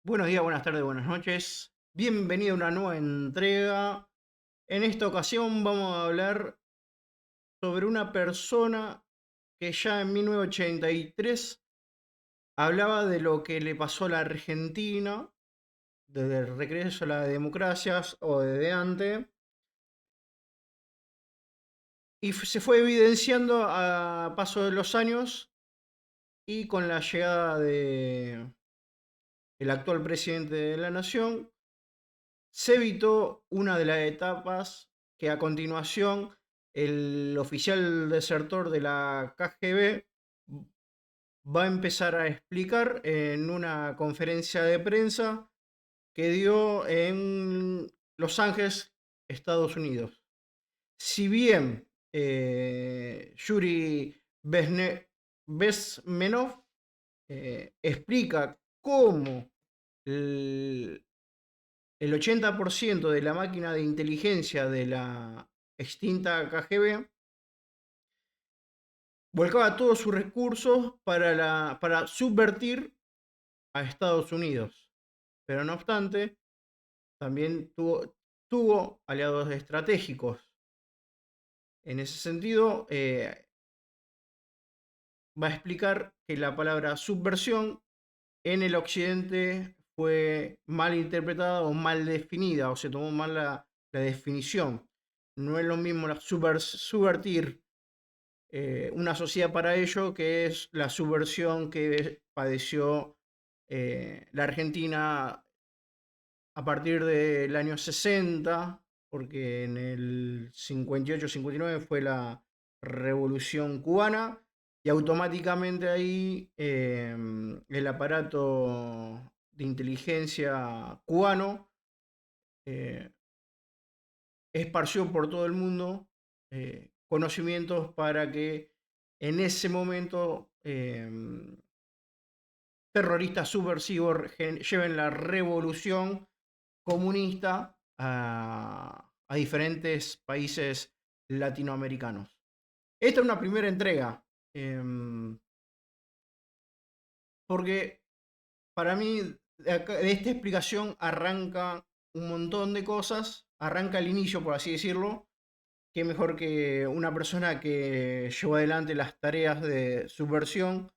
Buenos días, buenas tardes, buenas noches. Bienvenido a una nueva entrega. En esta ocasión vamos a hablar sobre una persona que ya en 1983 hablaba de lo que le pasó a la Argentina, desde el regreso a las democracias o desde antes, y se fue evidenciando a paso de los años y con la llegada de el actual presidente de la nación, se evitó una de las etapas que a continuación el oficial desertor de la KGB va a empezar a explicar en una conferencia de prensa que dio en Los Ángeles, Estados Unidos. Si bien Yuri BEZMENOV explica cómo el 80% de la máquina de inteligencia de la extinta KGB volcaba todos sus recursos para subvertir a Estados Unidos. Pero no obstante, también tuvo aliados estratégicos. En ese sentido, va a explicar que la palabra subversión en el occidente fue mal interpretada o mal definida, o se tomó mal la definición. No es lo mismo subvertir una sociedad para ello que es la subversión que padeció la Argentina a partir del año 60, porque en el 58-59 fue la Revolución Cubana y automáticamente ahí el aparato de inteligencia cubano eh, esparció por todo el mundo conocimientos para que en ese momento terroristas subversivos lleven la revolución comunista a diferentes países latinoamericanos. Esta es una primera entrega, porque para mí de esta explicación arranca un montón de cosas, arranca el inicio, por así decirlo. Qué mejor que una persona que llevó adelante las tareas de subversión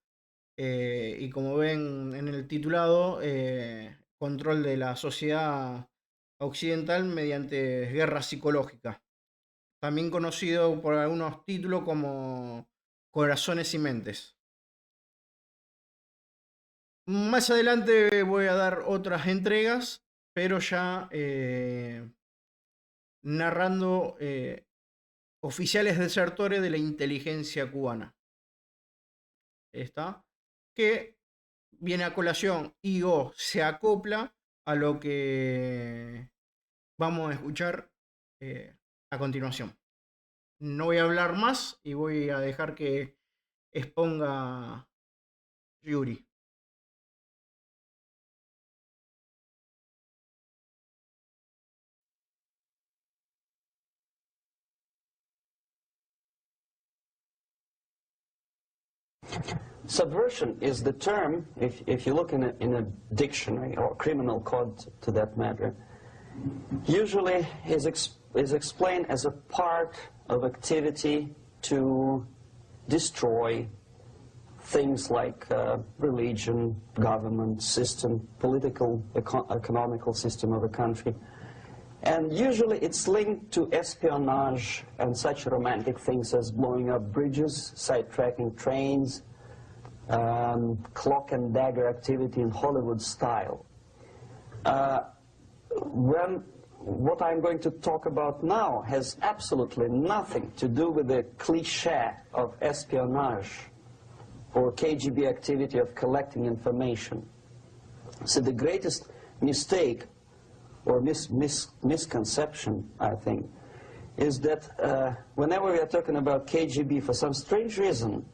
y como ven en el titulado, control de la sociedad occidental mediante guerra psicológica, también conocido por algunos títulos como Corazones y Mentes. Más adelante voy a dar otras entregas, pero ya narrando oficiales desertores de la inteligencia cubana. ¿Está? Que viene a colación y o se acopla a lo que vamos a escuchar a continuación. No voy a hablar más y voy a dejar que exponga Yuri. Subversion is the term, if you look in a dictionary or criminal code to that matter, usually is explained as a part of activity to destroy things like religion, government, system, political, economical system of a country. And usually it's linked to espionage and such romantic things as blowing up bridges, sidetracking trains, cloak and dagger activity in Hollywood style. What I'm going to talk about now has absolutely nothing to do with the cliché of espionage or KGB activity of collecting information. So the greatest mistake or misconception, I think, is that whenever we are talking about KGB, for some strange reason,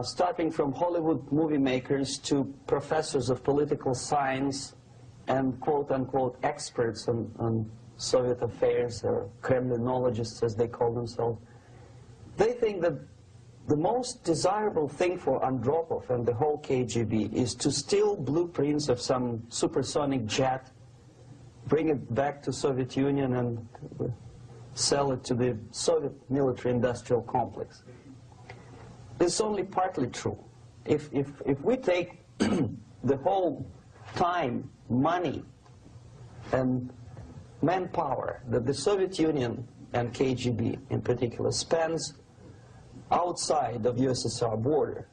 starting from Hollywood movie makers to professors of political science and quote-unquote experts on Soviet affairs, or Kremlinologists as they call themselves, they think that the most desirable thing for Andropov and the whole KGB is to steal blueprints of some supersonic jet, bring it back to Soviet Union and sell it to the Soviet military-industrial complex. This is only partly true. If we take the whole time, money, and manpower that the Soviet Union and KGB in particular spends outside of USSR border,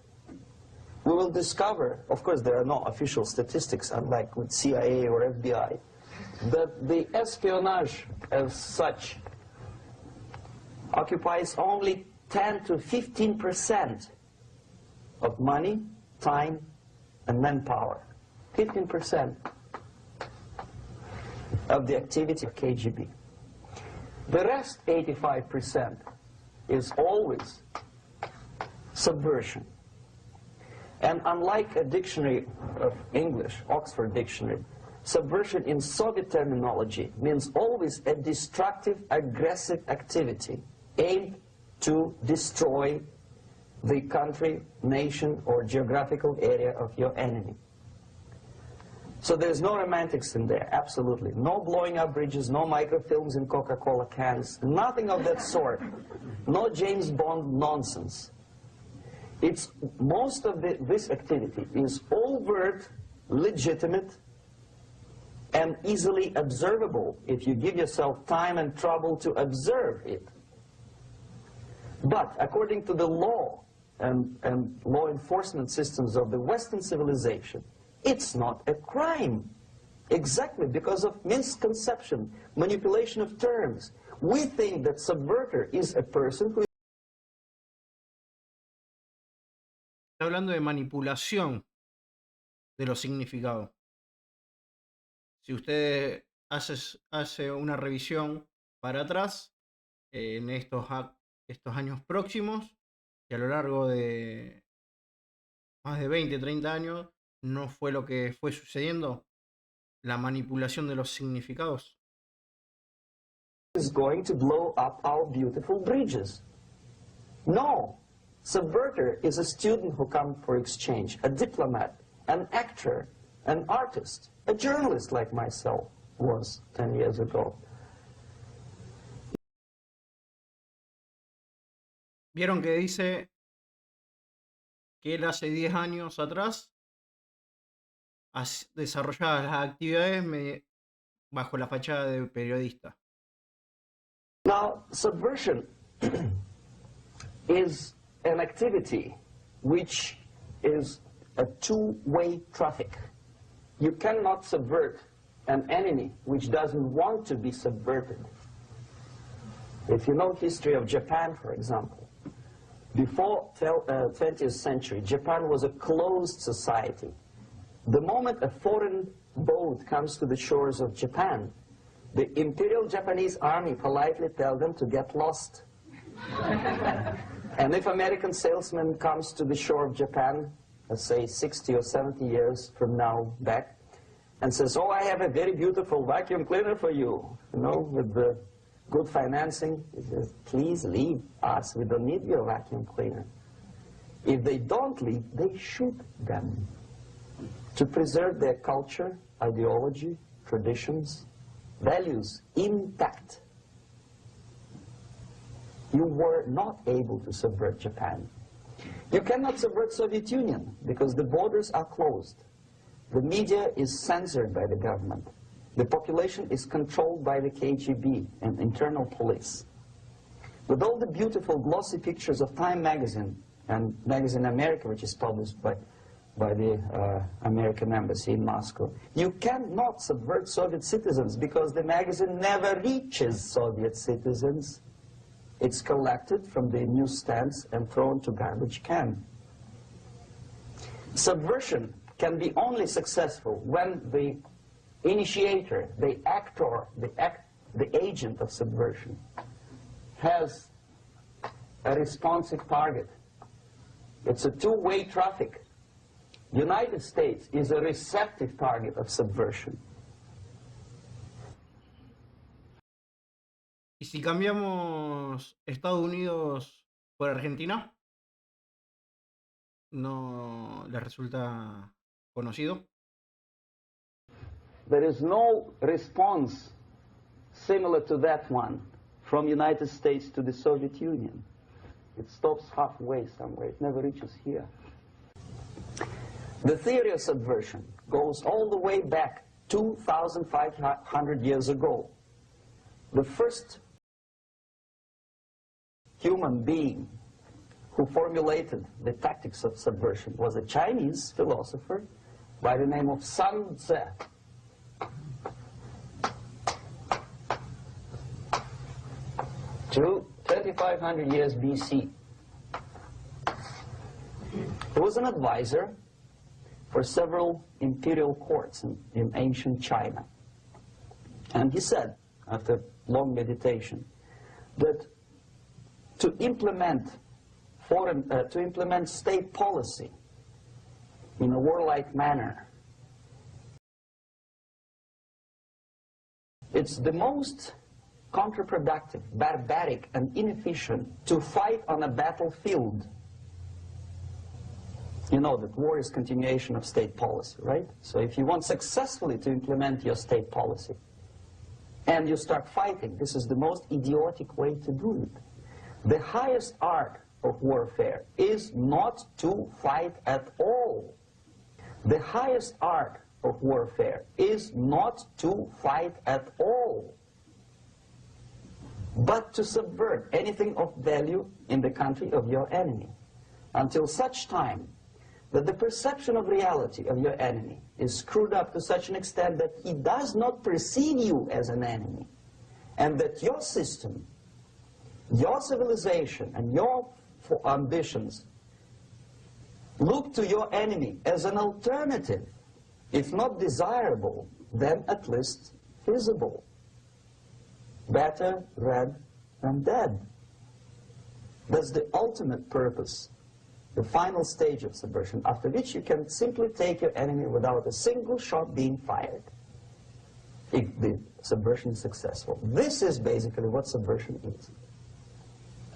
we will discover, of course there are no official statistics unlike with CIA or FBI, that the espionage as such occupies only 10 to 15% of money, time, and manpower. 15% of the activity of KGB. The rest, 85%, is always subversion. And unlike a dictionary of English, Oxford Dictionary, subversion in Soviet terminology means always a destructive, aggressive activity aimed to destroy the country, nation, or geographical area of your enemy. So there's no romantics in there, absolutely. No blowing up bridges, no microfilms in Coca-Cola cans, nothing of that sort. No James Bond nonsense. It's most of this activity is overt, legitimate, and easily observable if you give yourself time and trouble to observe it. But according to the law and law enforcement systems of the Western civilization, it's not a crime. Exactly because of misconception, manipulation of terms. We think that subverter is a person who... Está hablando de manipulación de los significados. Si usted hace una revisión para atrás en estos años próximos, y a lo largo de más de 20, 30 años, no fue lo que fue sucediendo, la manipulación de los significados. is going to blow up our beautiful bridges. No. Subverter is a student who comes for exchange, a diplomat, an actor, an artist, a journalist like myself was 10 years ago. Vieron que dice que él hace 10 años atrás desarrollaba las actividades bajo la fachada de periodista. Now, subversion is an activity which is a two-way traffic. You cannot subvert an enemy which doesn't want to be subverted. If you know history of Japan, for example, before 20th century, Japan was a closed society. The moment a foreign boat comes to the shores of Japan, the Imperial Japanese Army politely tells them to get lost. And if American salesman comes to the shore of Japan, let's say 60 or 70 years from now back, and says, oh, I have a very beautiful vacuum cleaner for you, with the good financing, he says, please leave us, we don't need your vacuum cleaner. If they don't leave, they shoot them to preserve their culture, ideology, traditions, values intact. You were not able to subvert Japan. You cannot subvert Soviet Union because the borders are closed. The media is censored by the government. The population is controlled by the KGB and internal police. With all the beautiful glossy pictures of Time magazine and Magazine America, which is published by the American embassy in Moscow, you cannot subvert Soviet citizens because the magazine never reaches Soviet citizens. It's collected from the newsstands and thrown to garbage can. Subversion can be only successful when the initiator, the actor, the agent of subversion has a responsive target. It's a two-way traffic. United States is a receptive target of subversion. ¿Y si cambiamos Estados Unidos por Argentina? no les resulta conocido. There is no response similar to that one from United States to the Soviet Union. It stops halfway somewhere. It never reaches here. The theory of subversion goes all the way back 2,500 years ago. The first human being who formulated the tactics of subversion was a Chinese philosopher by the name of Sun Tzu. 2,500 years BC. He was an advisor for several imperial courts in ancient China. And he said, after long meditation, that to implement state policy in a warlike manner, it's the most counterproductive, barbaric, and inefficient to fight on a battlefield. You know that war is continuation of state policy, right? So if you want successfully to implement your state policy, and you start fighting, this is the most idiotic way to do it. The highest art of warfare is not to fight at all. The highest art of warfare is not to fight at all, but to subvert anything of value in the country of your enemy, until such time that the perception of reality of your enemy is screwed up to such an extent that he does not perceive you as an enemy, and that your system, your civilization, and your ambitions look to your enemy as an alternative, if not desirable, then at least feasible. Better red than dead. That's the ultimate purpose, the final stage of subversion, after which you can simply take your enemy without a single shot being fired, if the subversion is successful. This is basically what subversion is.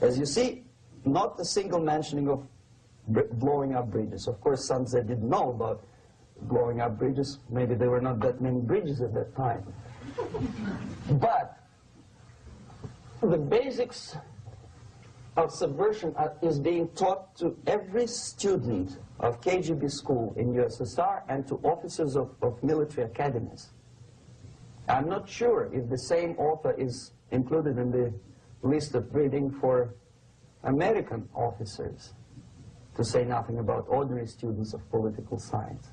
As you see, not a single mentioning of blowing up bridges. Of course, Sun Tzu didn't know about blowing up bridges. Maybe there were not that many bridges at that time. But the basics of subversion is being taught to every student of KGB school in USSR and to officers of military academies. I'm not sure if the same author is included in the list of reading for American officers, to say nothing about ordinary students of political science.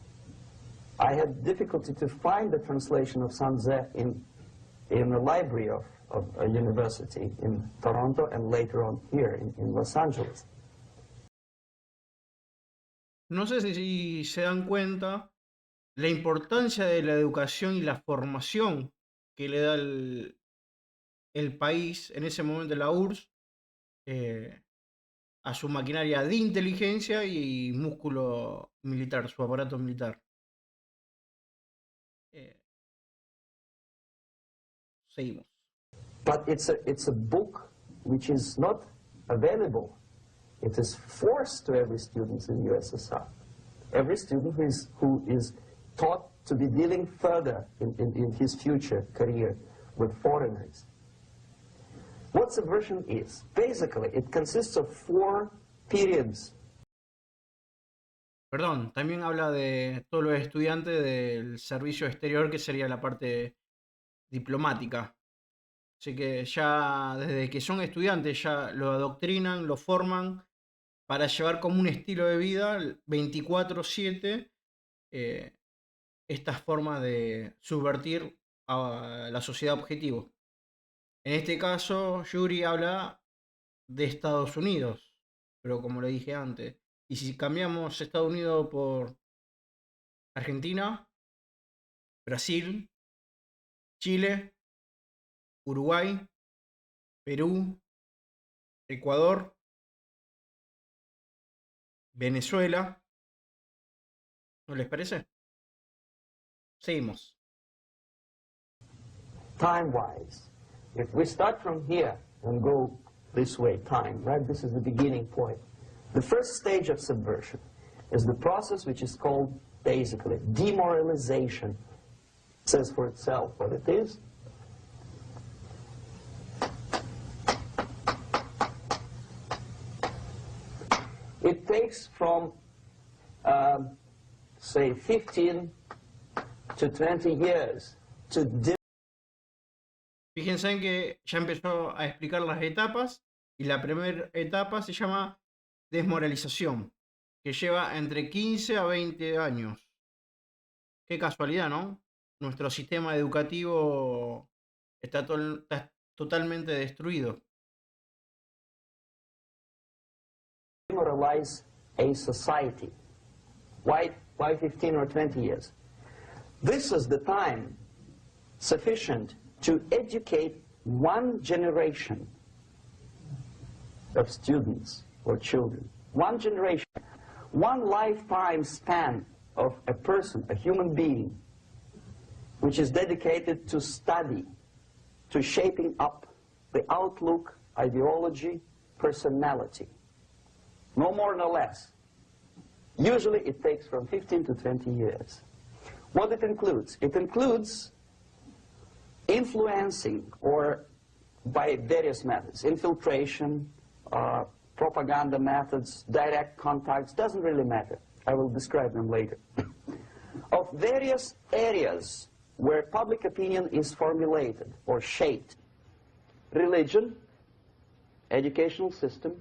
I had difficulty to find the translation of Sun Tzu in the library of a university in Toronto and later on here in Los Angeles. No sé si se dan cuenta la importancia de la educación y la formación que le da el país, en ese momento la URSS, a su maquinaria de inteligencia y músculo militar, su aparato militar. Seguimos. But it's a book which is not available. It is forced to every student in USSR. Every student who is taught to be dealing further in his future career with foreigners. What subversion is? Basically, it consists of 4 periods. Perdón, también habla de todos los estudiantes del servicio exterior, que sería la parte diplomática. Así que ya desde que son estudiantes ya lo adoctrinan, lo forman para llevar como un estilo de vida 24/7 esta forma de subvertir a la sociedad objetivo. En este caso, Yuri habla de Estados Unidos, pero como le dije antes, y si cambiamos Estados Unidos por Argentina, Brasil, Chile, Uruguay, Perú, Ecuador, Venezuela, ¿no les parece? Seguimos. Time-wise, if we start from here and go this way, time, right? This is the beginning point. The first stage of subversion. is the process which is called, basically, demoralization. It says for itself what it is. It takes from, say, 15 to 20 years to Fíjense en que ya empezó a explicar las etapas y la primera etapa se llama desmoralización, que lleva entre 15 a 20 años. Qué casualidad, ¿no? Nuestro sistema educativo está totalmente destruido. demoralize a society. Why 15 or 20 years? This is the time sufficient to educate one generation of students or children. One generation, one lifetime span of a person, a human being, which is dedicated to study, to shaping up the outlook, ideology, personality. No more, no less. Usually it takes from 15 to 20 years. What it includes? It includes influencing, or by various methods, infiltration, propaganda methods, direct contacts, doesn't really matter. I will describe them later. Of various areas where public opinion is formulated or shaped. Religion, educational system,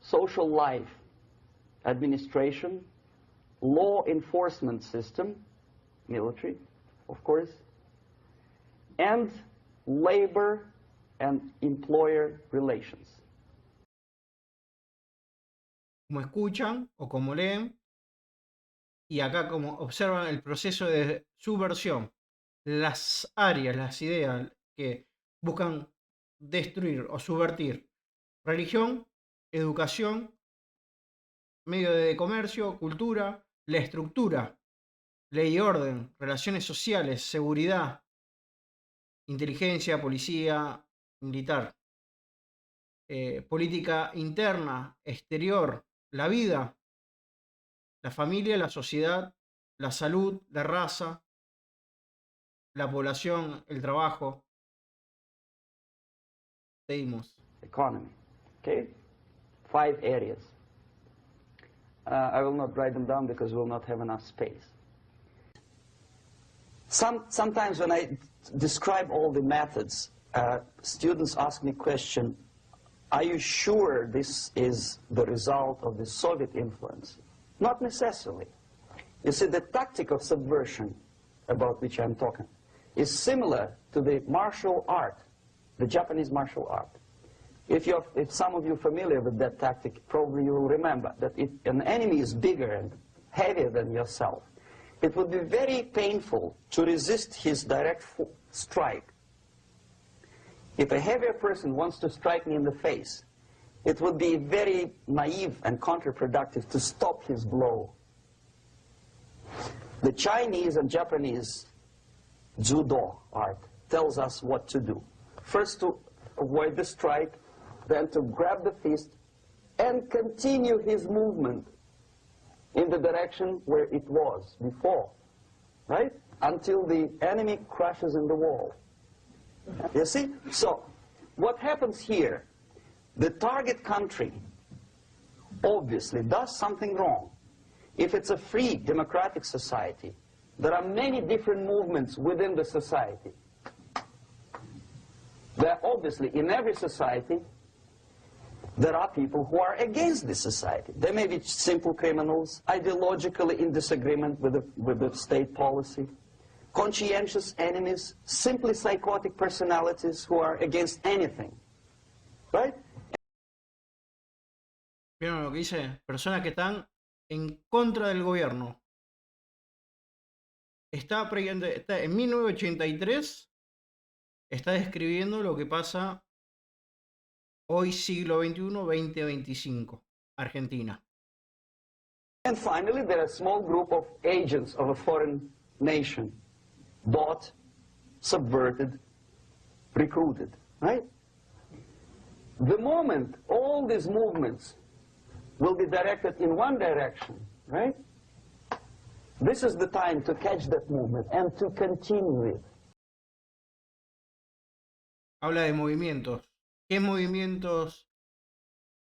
social life, administration, law enforcement system, military, of course, and labor and employer relations. Como escuchan o como leen, y acá como observan el proceso de subversión, las áreas, las ideas que buscan destruir o subvertir: religión, educación, medio de comercio, cultura, la estructura, ley y orden, relaciones sociales, seguridad, inteligencia, policía, militar, política interna, exterior, la vida, la familia, la sociedad, la salud, la raza, la población, el trabajo. Seguimos. Economy, okay? 5 areas. I will not write them down because we will not have enough space. Sometimes when I describe all the methods, students ask me question, are you sure this is the result of the Soviet influence? Not necessarily. You see, the tactic of subversion, about which I'm talking, is similar to the martial art, the Japanese martial art. If some of you are familiar with that tactic, probably you will remember that if an enemy is bigger and heavier than yourself, it would be very painful to resist his direct strike. If a heavier person wants to strike me in the face, it would be very naive and counterproductive to stop his blow. The Chinese and Japanese judo art tells us what to do. First to avoid the strike, then to grab the fist and continue his movement in the direction where it was before, right? Until the enemy crashes in the wall. You see? So, what happens here? The target country obviously does something wrong. If it's a free democratic society, there are many different movements within the society. There are obviously, in every society, there are people who are against this society. They may be simple criminals, ideologically in disagreement with the state policy, conscientious enemies, simply psychotic personalities who are against anything. Right? ¿Vieron lo que dice? Personas que están en contra del gobierno. Está en 1983, está describiendo lo que pasa hoy, siglo XXI, 2025, Argentina. And finally, there are a small group of agents of a foreign nation, bought, subverted, recruited, right? The moment all these movements will be directed in one direction, right? This is the time to catch that movement and to continue it. Habla de movimientos. ¿Qué movimientos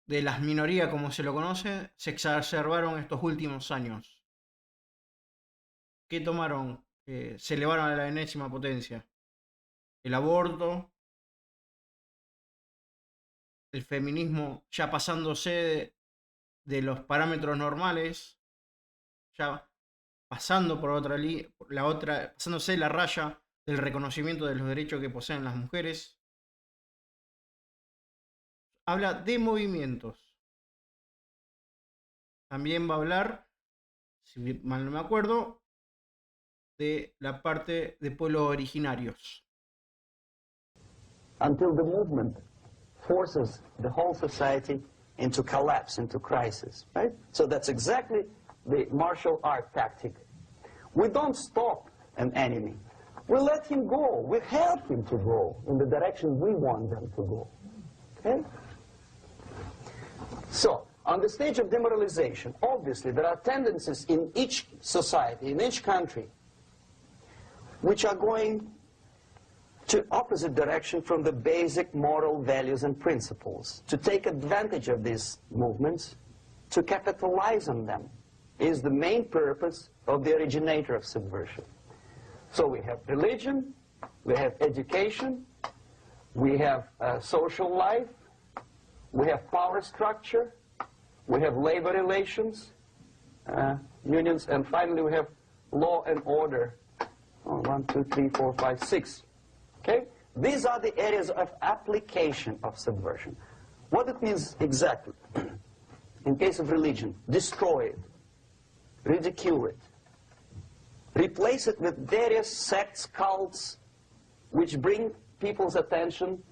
de las minorías, como se lo conoce, se exacerbaron estos últimos años? ¿Qué tomaron? Se elevaron a la enésima potencia. El aborto, el feminismo ya pasándose de los parámetros normales, ya pasando por pasándose la raya del reconocimiento de los derechos que poseen las mujeres. Habla de movimientos. También va a hablar, si mal no me acuerdo, de la parte de pueblos originarios. Until the movement forces the whole society into collapse, into crisis, right? So that's exactly the martial art tactic. We don't stop an enemy. We let him go. We help him to go in the direction we want them to go, okay? So, on the stage of demoralization, obviously there are tendencies in each society, in each country, which are going to opposite direction from the basic moral values and principles. To take advantage of these movements, to capitalize on them, is the main purpose of the originator of subversion. So we have religion, we have education, we have social life, we have power structure, we have labor relations, unions, and finally we have law and order. 1, 2, 3, 4, 5, 6. Okay? These are the areas of application of subversion. What it means exactly? In case of religion, destroy it, ridicule it, replace it with various sects, cults, which bring people's attention,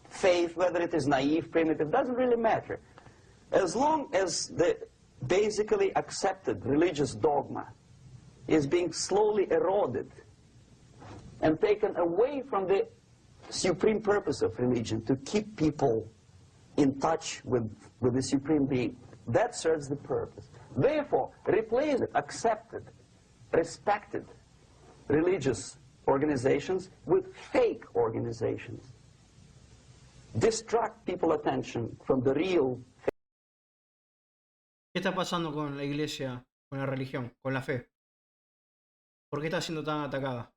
faith, whether it is naive, primitive, doesn't really matter. As long as the basically accepted religious dogma is being slowly eroded and taken away from the supreme purpose of religion, to keep people in touch with the supreme being, that serves the purpose. Therefore, replace it, accepted, respected religious organizations with fake organizations. Distract people's attention from the real. ¿Qué está pasando con la iglesia, con la religión, con la fe? ¿Por qué está siendo tan atacada?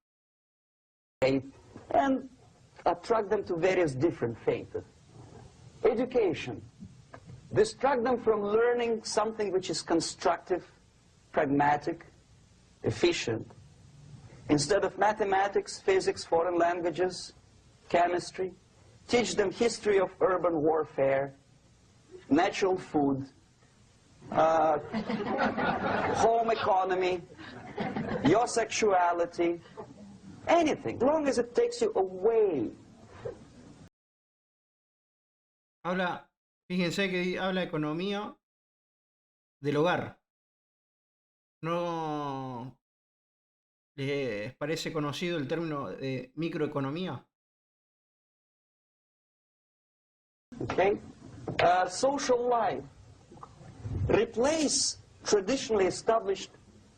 And attract them to various different faiths. Education. Distract them from learning something which is constructive, pragmatic, efficient. Instead of mathematics, physics, foreign languages, chemistry, teach them history of urban warfare, natural food, home economy, your sexuality, anything, as long as it takes you away. Fíjense que habla de economía del hogar. ¿No les parece conocido el término de microeconomía? Okay. Social life. Replace traditionally established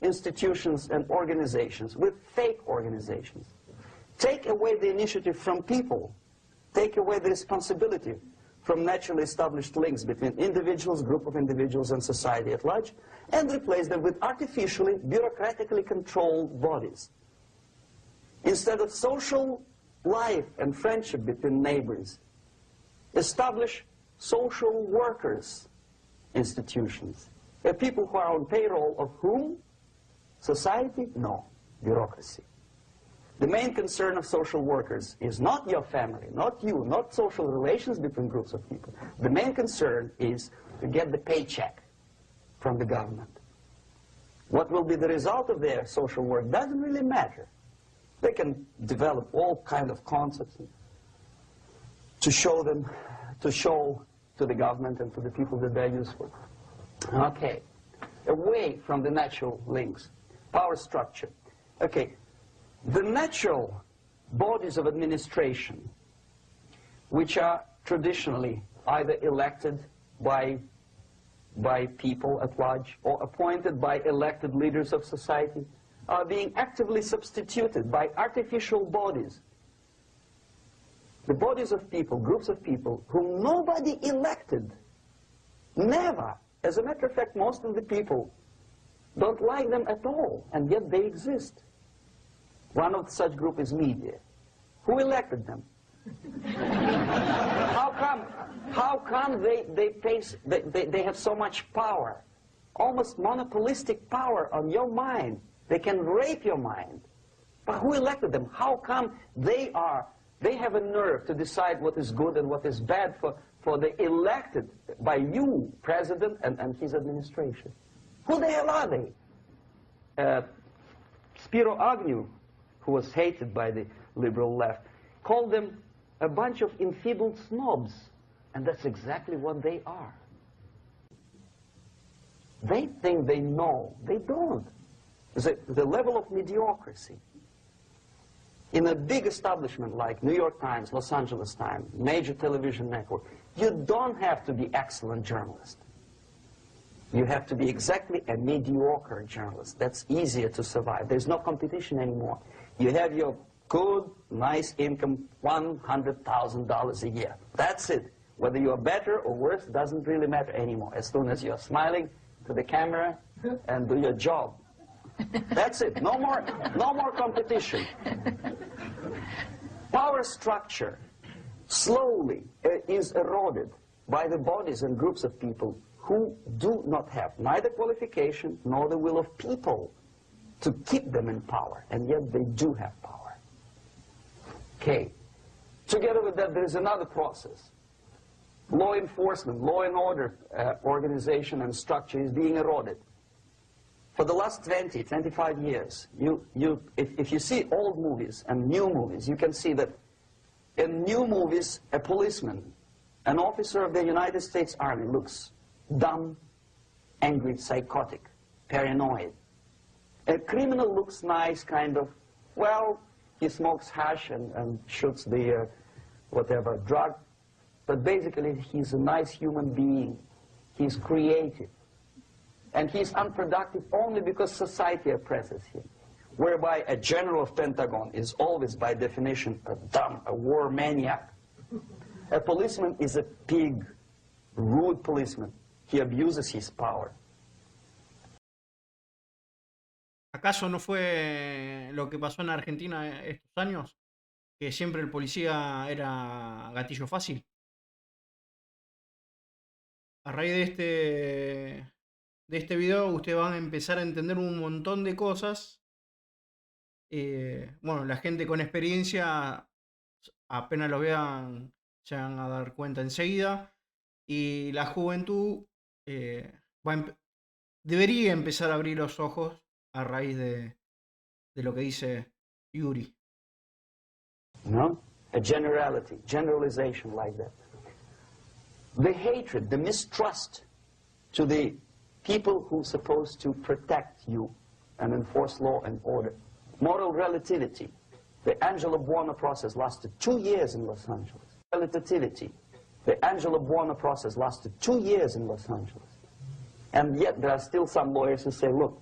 institutions and organizations with fake organizations. Take away the initiative from people. Take away the responsibility from naturally established links between individuals, group of individuals, and society at large, and replace them with artificially, bureaucratically controlled bodies. Instead of social life and friendship between neighbors, establish social workers institutions. They're people who are on payroll of whom? Society? No. Bureaucracy. The main concern of social workers is not your family, not you, not social relations between groups of people. The main concern is to get the paycheck from the government. What will be the result of their social work doesn't really matter. They can develop all kind of concepts to show to the government and to the people that they're useful. Okay, away from the natural links, power structure. Okay, the natural bodies of administration, which are traditionally either elected by by people at large or appointed by elected leaders of society are being actively substituted by artificial bodies. The bodies of people, groups of people, whom nobody elected. Never. As a matter of fact, most of the people don't like them at all, and yet they exist. One of such group is media. Who elected them? How come they have so much power? Almost monopolistic power on your mind. They can rape your mind. But who elected them? How come they have a nerve to decide what is good and what is bad for the elected by you, president, and his administration? Who the hell are they? Spiro Agnew, who was hated by the liberal left, called them a bunch of enfeebled snobs. And that's exactly what they are. They think they know. They don't. The level of mediocrity. In a big establishment like New York Times, Los Angeles Times, major television network, you don't have to be excellent journalist. You have to be exactly a mediocre journalist. That's easier to survive. There's no competition anymore. You have your good, nice income, $100,000 a year. That's it. Whether you're better or worse doesn't really matter anymore. As soon as you're smiling to the camera and do your job. That's it. No more competition. Power structure slowly is eroded by the bodies and groups of people who do not have neither qualification nor the will of people to keep them in power, and yet they do have power. Okay. Together with that, there is another process. Law enforcement, law and order organization and structure is being eroded. For the last 20, 25 years, if you see old movies and new movies, you can see that in new movies, a policeman, an officer of the United States Army looks dumb, angry, psychotic, paranoid. A criminal looks nice, kind of, well, he smokes hash and shoots the whatever drug, but basically he's a nice human being. He's creative. And he's unproductive only because society oppresses him. Whereby a general of Pentagon is always, by definition, a dumb, a war maniac. A policeman is a pig, rude policeman. He abuses his power. ¿Acaso no fue lo que pasó en Argentina estos años? Que siempre el policía era gatillo fácil. A raíz de este video ustedes van a empezar a entender un montón de cosas. Bueno, la gente con experiencia, apenas lo vean, se van a dar cuenta enseguida. Y la juventud debería empezar a abrir los ojos a raíz de lo que dice Yuri. No? A generalization like that. The hatred, the mistrust to the people who are supposed to protect you and enforce law and order. Moral relativity. The Angelo Buono process lasted 2 years in Los Angeles. Relativity. The Angelo Buono process lasted 2 years in Los Angeles. And yet there are still some lawyers who say, look,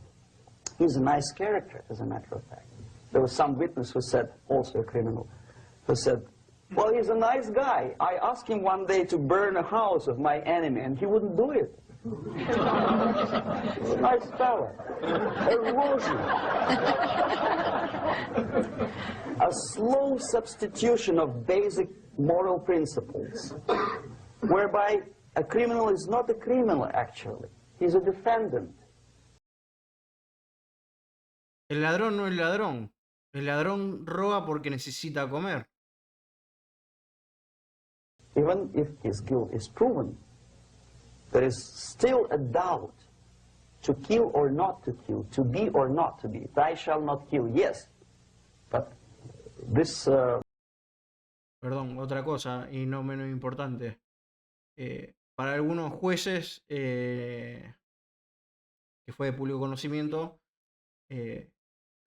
he's a nice character, as a matter of fact. There was some witness who said, also a criminal, who said, well, he's a nice guy. I asked him one day to burn a house of my enemy, and he wouldn't do it. He's a nice fella. Erosion. A slow substitution of basic moral principles, whereby a criminal is not a criminal, actually. He's a defendant. El ladrón no es ladrón. El ladrón roba porque necesita comer. Even if his guilt is proven, there is still a doubt to kill or not to kill, to be or not to be. Thou shalt not kill, yes. But this... Perdón, otra cosa, y no menos importante. Para algunos jueces, que fue de público conocimiento,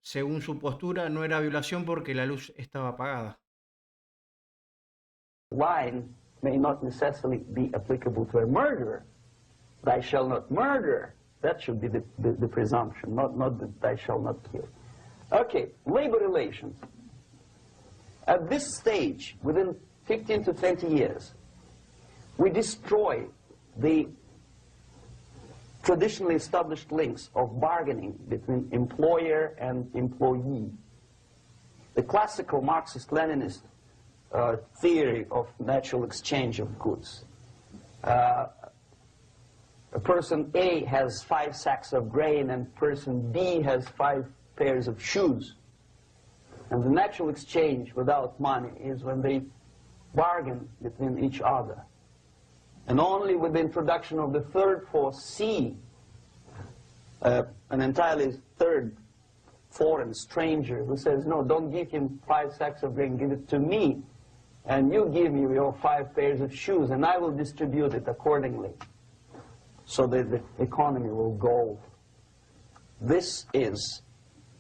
según su postura, no era violación porque la luz estaba apagada. Line may not necessarily be applicable to a murderer. thou shalt not murder. That should be the presumption, not that thou shalt not kill. Okay, labor relations. At this stage, within 15 to 20 years, we destroy the traditionally established links of bargaining between employer and employee. The classical Marxist-Leninist theory of natural exchange of goods. A person A has 5 sacks of grain and person B has 5 pairs of shoes. And the natural exchange without money is when they bargain between each other. And only with the introduction of the third force, C, an entirely third foreign stranger who says, no, don't give him 5 sacks of grain, give it to me, and you give me your 5 pairs of shoes, and I will distribute it accordingly, so that the economy will go. This is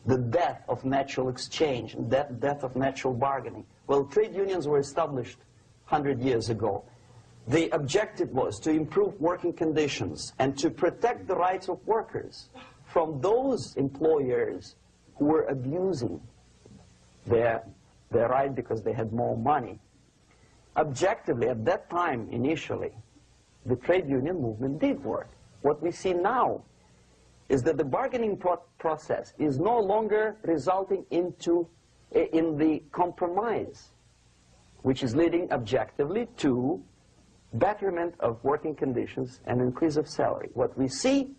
the death of natural exchange, death of natural bargaining. Well, trade unions were established 100 years ago. The objective was to improve working conditions and to protect the rights of workers from those employers who were abusing their right because they had more money. Objectively, at that time, initially, the trade union movement did work. What we see now is that the bargaining process is no longer resulting in the compromise, which is leading objectively to betterment of working conditions and increase of salary. What we see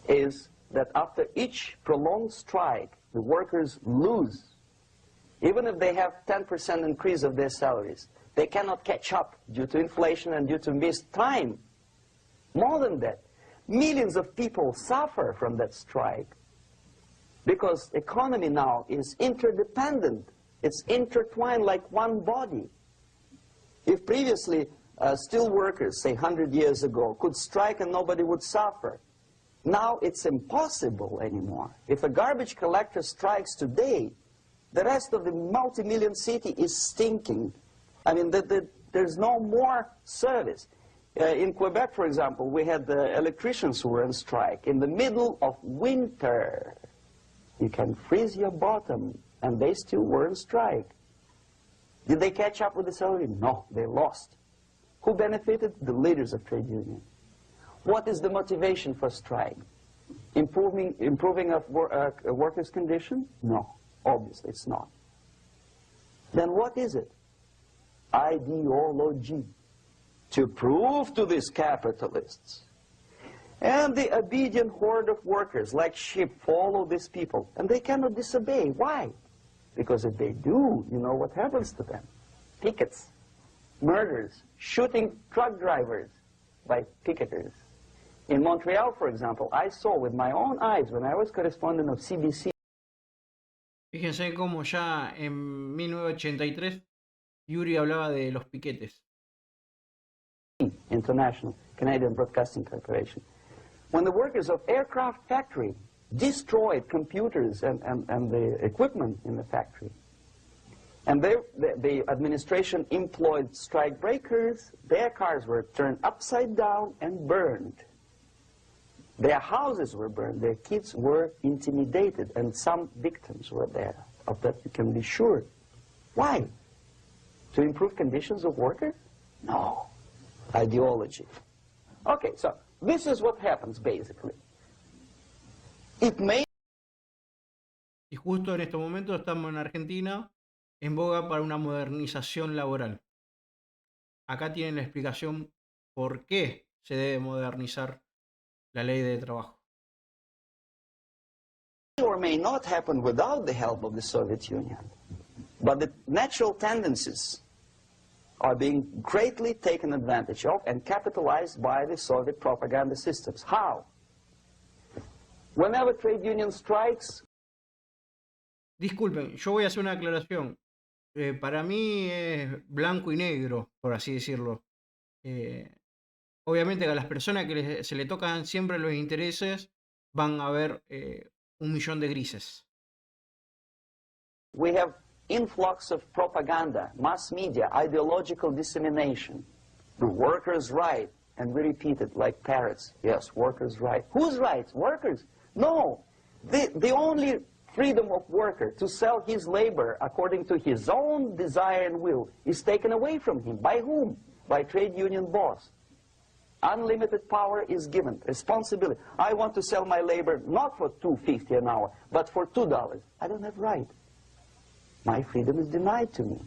is that after each prolonged strike, the workers lose. Even if they have 10% increase of their salaries, they cannot catch up due to inflation and due to missed time. More than that, millions of people suffer from that strike because economy now is interdependent. It's intertwined like one body. If previously steel workers, say 100 years ago, could strike and nobody would suffer, now it's impossible anymore. If a garbage collector strikes today, the rest of the multi-million city is stinking. I mean, there's no more service. In Quebec, for example, we had the electricians who were on strike in the middle of winter. You can freeze your bottom, and they still were on strike. Did they catch up with the salary? No, they lost. Who benefited? The leaders of trade unions. What is the motivation for strike? Improving of workers' condition? No, obviously it's not. Then what is it? Ideology. To prove to these capitalists. And the obedient horde of workers, like sheep, follow these people. And they cannot disobey. Why? Because if they do, you know what happens to them. Pickets, murders, shooting truck drivers by picketers. In Montreal, for example, I saw with my own eyes when I was correspondent of CBC. Fíjense cómo ya en 1983 Yuri hablaba de los piquetes. International Canadian Broadcasting Corporation. When the workers of aircraft factory destroyed computers and the equipment in the factory, and the administration employed strike breakers, their cars were turned upside down and burned. Their houses were burned, their kids were intimidated, and some victims were there. Of that you can be sure. Why? To improve conditions of workers? No. Ideology. Okay, so this is what happens basically. It may... Y justo en estos momentos estamos en Argentina en boga para una modernización laboral. Acá tienen la explicación por qué se debe modernizar la ley de trabajo. Or may not happen without the help of the Soviet Union. But the natural tendencies are being greatly taken advantage of and capitalized by the Soviet propaganda systems. How? Whenever trade union strikes... Disculpen, yo voy a hacer una aclaración. Para mí es blanco y negro, por así decirlo. Obviamente que a las personas que se le tocan siempre los intereses van a ver 1.000.000 de grises. We have influx of propaganda, mass media, ideological dissemination. The workers' right and we repeat it like parrots. Yes, workers' right. Whose rights? Workers? No. The only freedom of worker to sell his labor according to his own desire and will is taken away from him. By whom? By trade union boss. Unlimited power is given. Responsibility. I want to sell my labor not for $2.50 an hour, but for $2. I don't have right. My freedom is denied to me.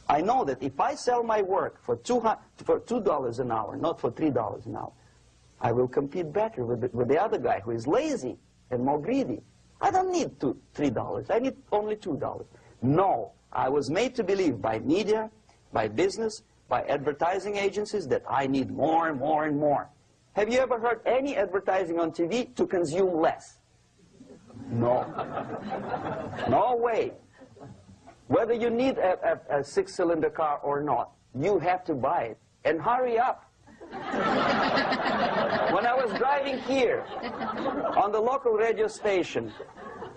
I know that if I sell my work for $2 an hour, not for $3 an hour, I will compete better with the other guy who is lazy and more greedy. I don't need $3. I need only $2. No, I was made to believe by media, by business, by advertising agencies that I need more and more and more. Have you ever heard any advertising on TV to consume less? No. No way. Whether you need a six-cylinder car or not, you have to buy it. And hurry up. When I was driving here, on the local radio station,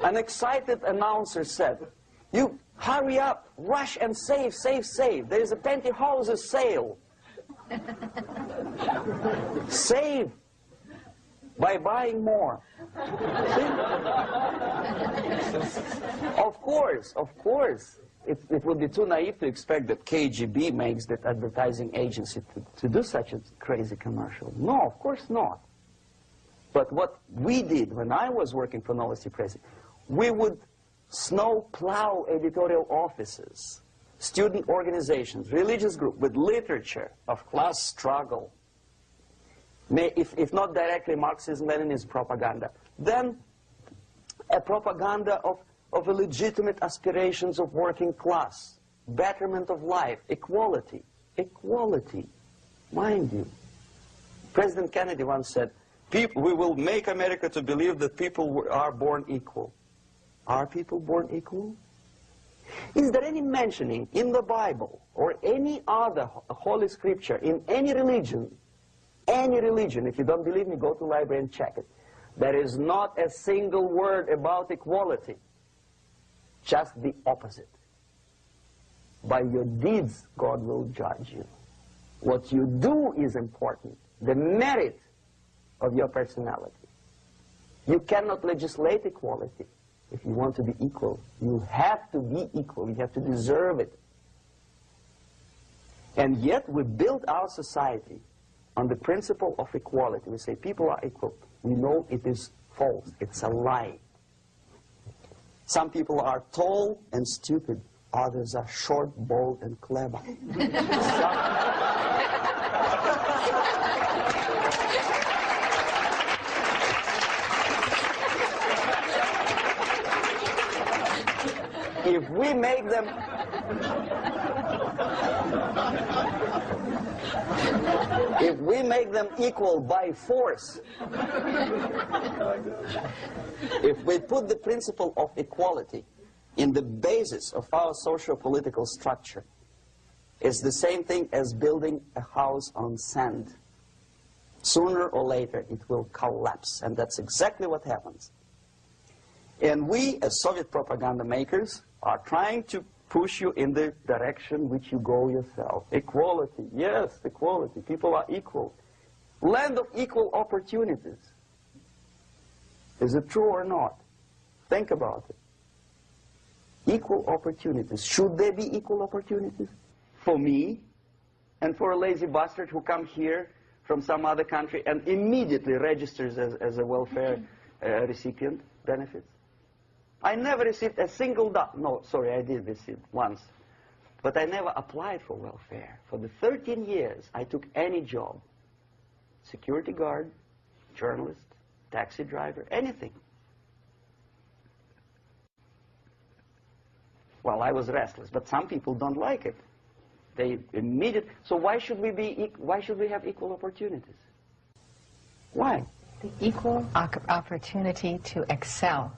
an excited announcer said, "You hurry up, rush and save, save, save. There is a pantyhose sale." Save by buying more. Of course. It would be too naive to expect that KGB makes that advertising agency to do such a crazy commercial. No, of course not. But what we did when I was working for Novosti Press, we would snow plow editorial offices, student organizations, religious groups with literature of class struggle, if not directly Marxism-Leninism propaganda, then a propaganda of the legitimate aspirations of working class, betterment of life, equality. Equality, mind you. President Kennedy once said, we will make America to believe that people are born equal. Are people born equal? Is there any mentioning in the Bible or any other holy scripture in any religion, if you don't believe me, go to the library and check it, there is not a single word about equality. Just the opposite. By your deeds, God will judge you. What you do is important. The merit of your personality. You cannot legislate equality. If you want to be equal, you have to be equal. You have to deserve it. And yet we build our society on the principle of equality. We say people are equal. We know it is false. It's a lie. Some people are tall and stupid. Others are short, bold, and clever. If we make them equal by force, if we put the principle of equality in the basis of our socio-political structure, it's the same thing as building a house on sand. Sooner or later it will collapse, and that's exactly what happens. And we, as Soviet propaganda makers, are trying to push you in the direction which you go yourself. Equality, yes, equality. People are equal. Land of equal opportunities. Is it true or not? Think about it. Equal opportunities. Should there be equal opportunities? For me and for a lazy bastard who comes here from some other country and immediately registers as a welfare recipient benefits? I never received a single dollar. No, sorry, I did receive once. But I never applied for welfare. For the 13 years, I took any job. Security guard, journalist, taxi driver, anything. Well, I was restless, but some people don't like it. They immediately. So why should we have equal opportunities? Why? The equal opportunity to excel.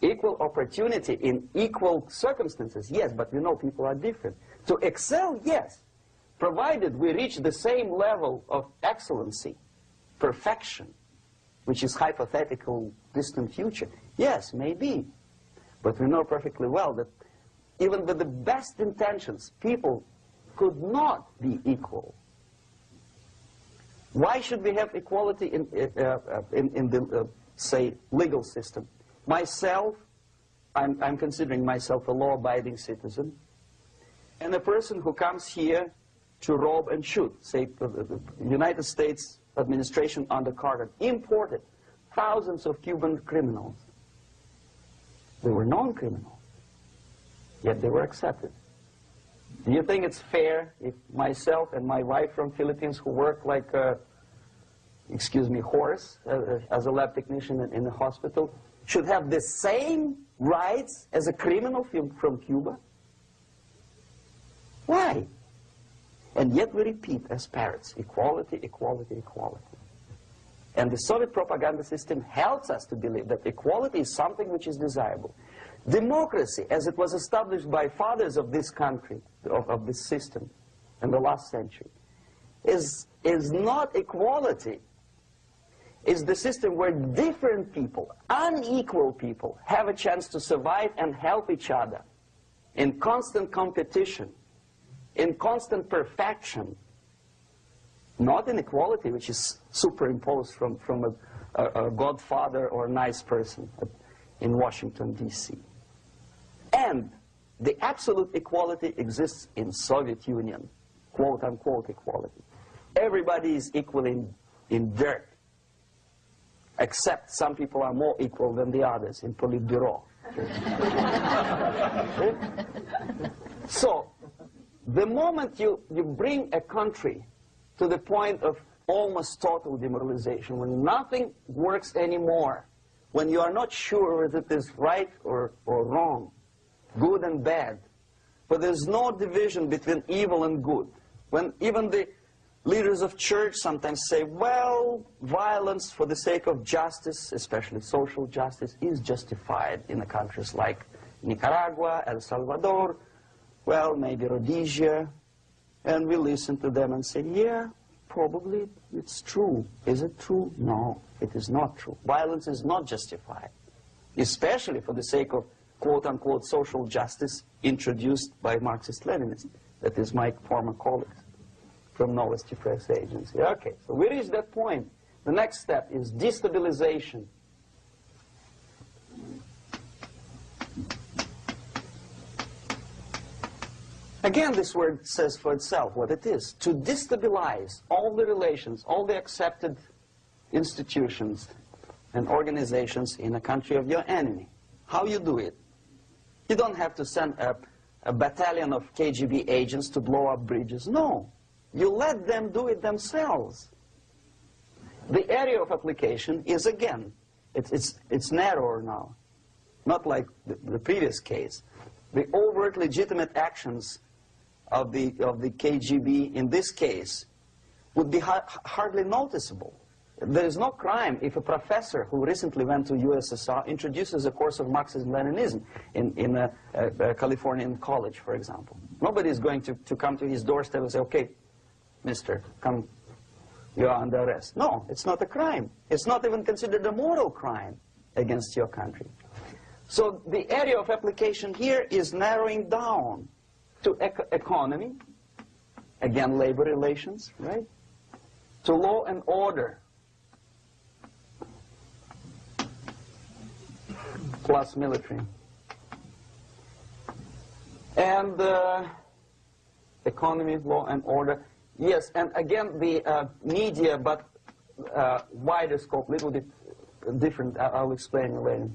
Equal opportunity in equal circumstances, yes, but you know people are different. To excel, yes, provided we reach the same level of excellency, perfection, which is hypothetical, distant future. Yes, maybe. But we know perfectly well that even with the best intentions, people could not be equal. Why should we have equality in the, say, legal system? Myself, I'm considering myself a law-abiding citizen, and a person who comes here to rob and shoot, say, the United States administration under Carter, imported thousands of Cuban criminals. They were non-criminals, yet they were accepted. Do you think it's fair if myself and my wife from Philippines, who work like a, excuse me, horse as a lab technician in the hospital, should have the same rights as a criminal from Cuba? Why? And yet we repeat as parrots, equality, equality, equality. And the Soviet propaganda system helps us to believe that equality is something which is desirable. Democracy, as it was established by fathers of this country, of this system in the last century, is not equality. It's the system where different people, unequal people, have a chance to survive and help each other in constant competition, in constant perfection, not inequality, which is superimposed from a godfather or a nice person in Washington, D.C. And the absolute equality exists in Soviet Union, quote-unquote equality. Everybody is equal in dirt, except some people are more equal than the others in Politburo. So, the moment you bring a country to the point of almost total demoralization, when nothing works anymore, when you are not sure whether it is right or wrong, good and bad, but there's no division between evil and good, when even the leaders of church sometimes say, well, violence for the sake of justice, especially social justice, is justified in the countries like Nicaragua, El Salvador, well, maybe Rhodesia, and we listen to them and say, yeah, probably it's true. Is it true? No, it is not true. Violence is not justified, especially for the sake of quote-unquote social justice introduced by Marxist-Leninists. That is my former colleagues from Novosti Press Agency. Okay, so we reached that point. The next step is destabilization. Again, this word says for itself what it is. To destabilize all the relations, all the accepted institutions and organizations in a country of your enemy. How you do it? You don't have to send a battalion of KGB agents to blow up bridges. No. You let them do it themselves. The area of application is, again, it's narrower now. Not like the previous case. The overt legitimate actions of the KGB in this case would be hardly noticeable. There is no crime if a professor who recently went to USSR introduces a course of Marxism-Leninism in a Californian college, for example. Nobody is going to come to his doorstep and say, okay, mister, come, you are under arrest. No, it's not a crime. It's not even considered a moral crime against your country. So the area of application here is narrowing down to economy, again, labor relations, right? To law and order, plus military. And economy, law and order. Yes, and again, the media, but wider scope, little bit different. I'll explain later.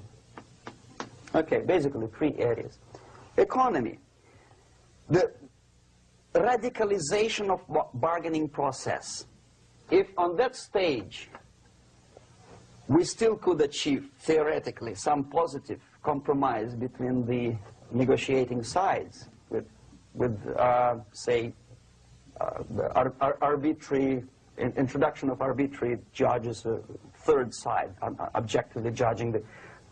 Okay, basically 3 areas. Economy. The radicalization of bargaining process. If on that stage we still could achieve, theoretically, some positive compromise between the negotiating sides with say, the arbitrary, introduction of arbitrary judges, third side, objectively judging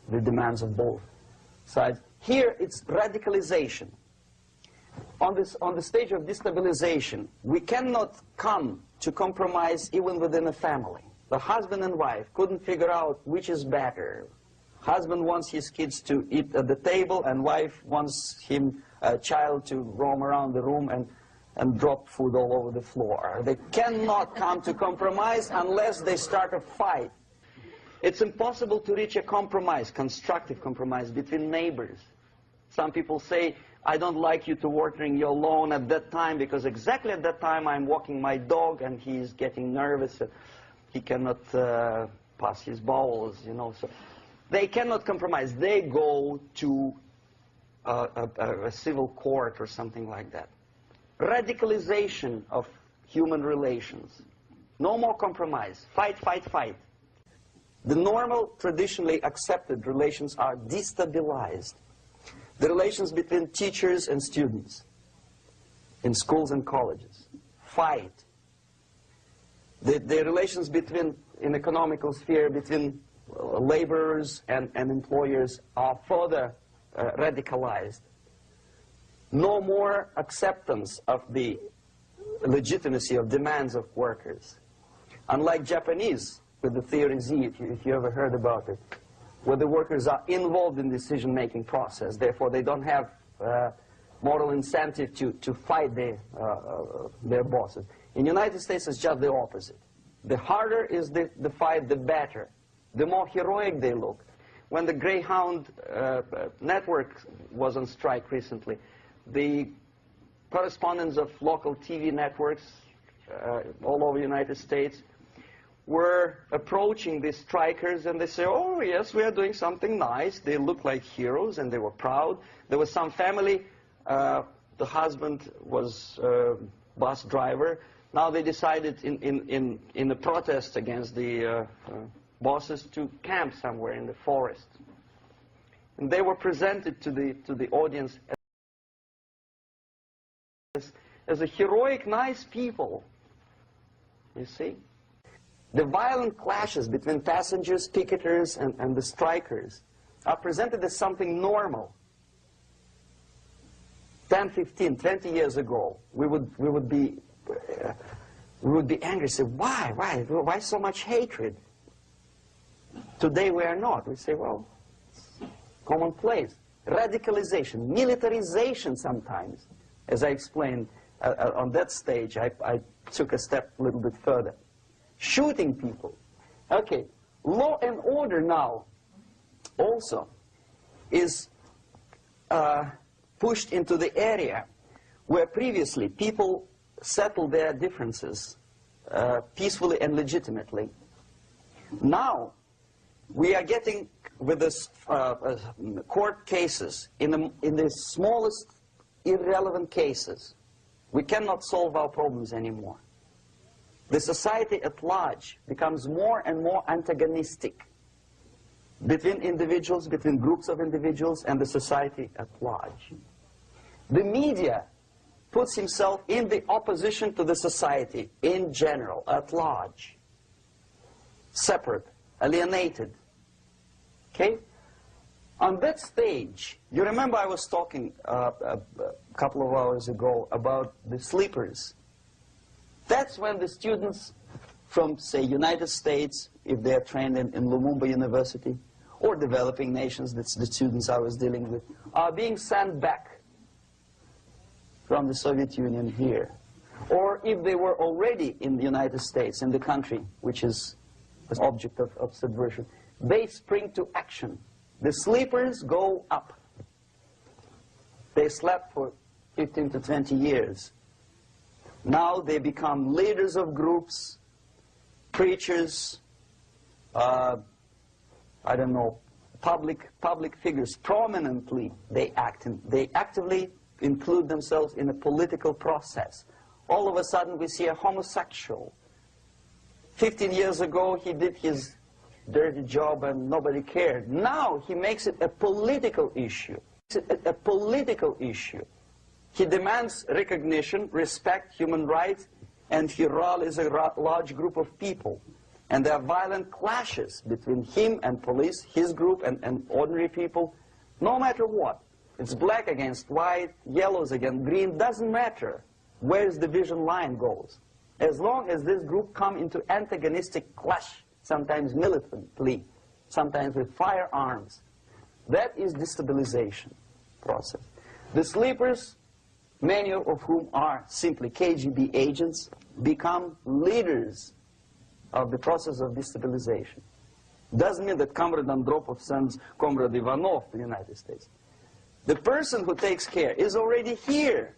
the demands of both sides. Here it's radicalization. On the stage of destabilization, we cannot come to compromise even within a family. The husband and wife couldn't figure out which is better. Husband wants his kids to eat at the table, and wife wants him, a child, to roam around the room and drop food all over the floor. They cannot come to compromise unless they start a fight. It's impossible to reach a compromise, constructive compromise, between neighbors. Some people say, I don't like you to watering your lawn at that time because exactly at that time I'm walking my dog and he's getting nervous. He cannot pass his bowels, you know. So they cannot compromise. They go to a civil court or something like that. Radicalization of human relations. No more compromise. Fight, fight, fight. The normal, traditionally accepted relations are destabilized. The relations between teachers and students in schools and colleges. Fight. The relations between, in economical sphere, between laborers and employers are further radicalized. No more acceptance of the legitimacy of demands of workers. Unlike Japanese, with the theory Z, if you ever heard about it, where the workers are involved in the decision-making process, therefore they don't have moral incentive to fight their bosses. In the United States, it's just the opposite. The harder is the fight, the better. The more heroic they look. When the Greyhound network was on strike recently, the correspondents of local TV networks all over the United States were approaching the strikers, and they say, oh yes, we are doing something nice. They look like heroes and they were proud. There was some family, the husband was a bus driver. Now they decided in a protest against the bosses to camp somewhere in the forest. And they were presented to the audience as a heroic, nice people, you see. The violent clashes between passengers, picketers, and the strikers are presented as something normal. 10, 15, 20 years ago, we would be angry, say, why so much hatred? Today we are not. We say, well, it's commonplace. Radicalization, militarization sometimes. As I explained on that stage, I took a step a little bit further. Shooting people. Okay, law and order now also is pushed into the area where previously people settled their differences peacefully and legitimately. Now we are getting, with this court cases, in the smallest irrelevant cases, we cannot solve our problems anymore. The society at large becomes more and more antagonistic between individuals, between groups of individuals, and the society at large. The media puts himself in the opposition to the society in general, at large. Separate, alienated. Okay? On that stage, you remember I was talking a couple of hours ago about the sleepers. That's when the students from, say, United States, if they're trained in Lumumba University, or developing nations, that's the students I was dealing with, are being sent back from the Soviet Union here. Or if they were already in the United States, in the country, which is the object of subversion, they spring to action. The sleepers go up. They slept for 15 to 20 years. Now they become leaders of groups, preachers, I don't know, public figures. Prominently they actively include themselves in a political process. All of a sudden we see a homosexual. 15 years ago he did his dirty job and nobody cared. Now he makes it a political issue. A political issue. He demands recognition, respect, human rights, and he rallies a large group of people. And there are violent clashes between him and police, his group and ordinary people, no matter what. It's black against white, yellows against green, doesn't matter where his division line goes. As long as this group come into antagonistic clash, sometimes militantly, sometimes with firearms, that is destabilization process. The sleepers many of whom are simply KGB agents, become leaders of the process of destabilization. Doesn't mean that Comrade Andropov sends Comrade Ivanov to the United States. The person who takes care is already here.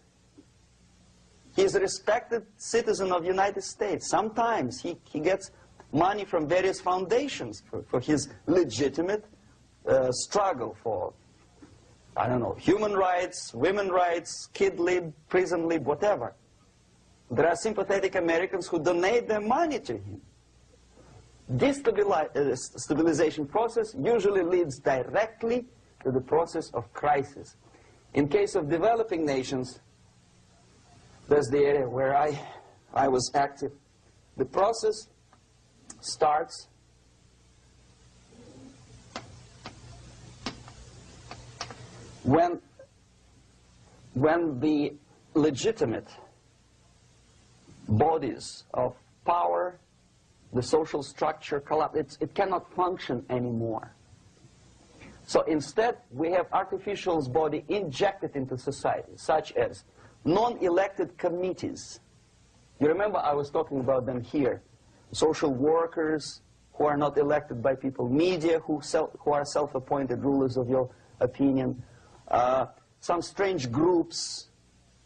He is a respected citizen of the United States. Sometimes he gets money from various foundations for his legitimate struggle for, I don't know, human rights, women's rights, kid lib, prison lib, whatever. There are sympathetic Americans who donate their money to him. This stabilization process usually leads directly to the process of crisis. In case of developing nations, that's the area where I was active. The process starts when the legitimate bodies of power, the social structure collapse, it cannot function anymore. So instead, we have artificial body injected into society, such as non-elected committees. You remember I was talking about them here. Social workers who are not elected by people, media who are self-appointed rulers of your opinion, some strange groups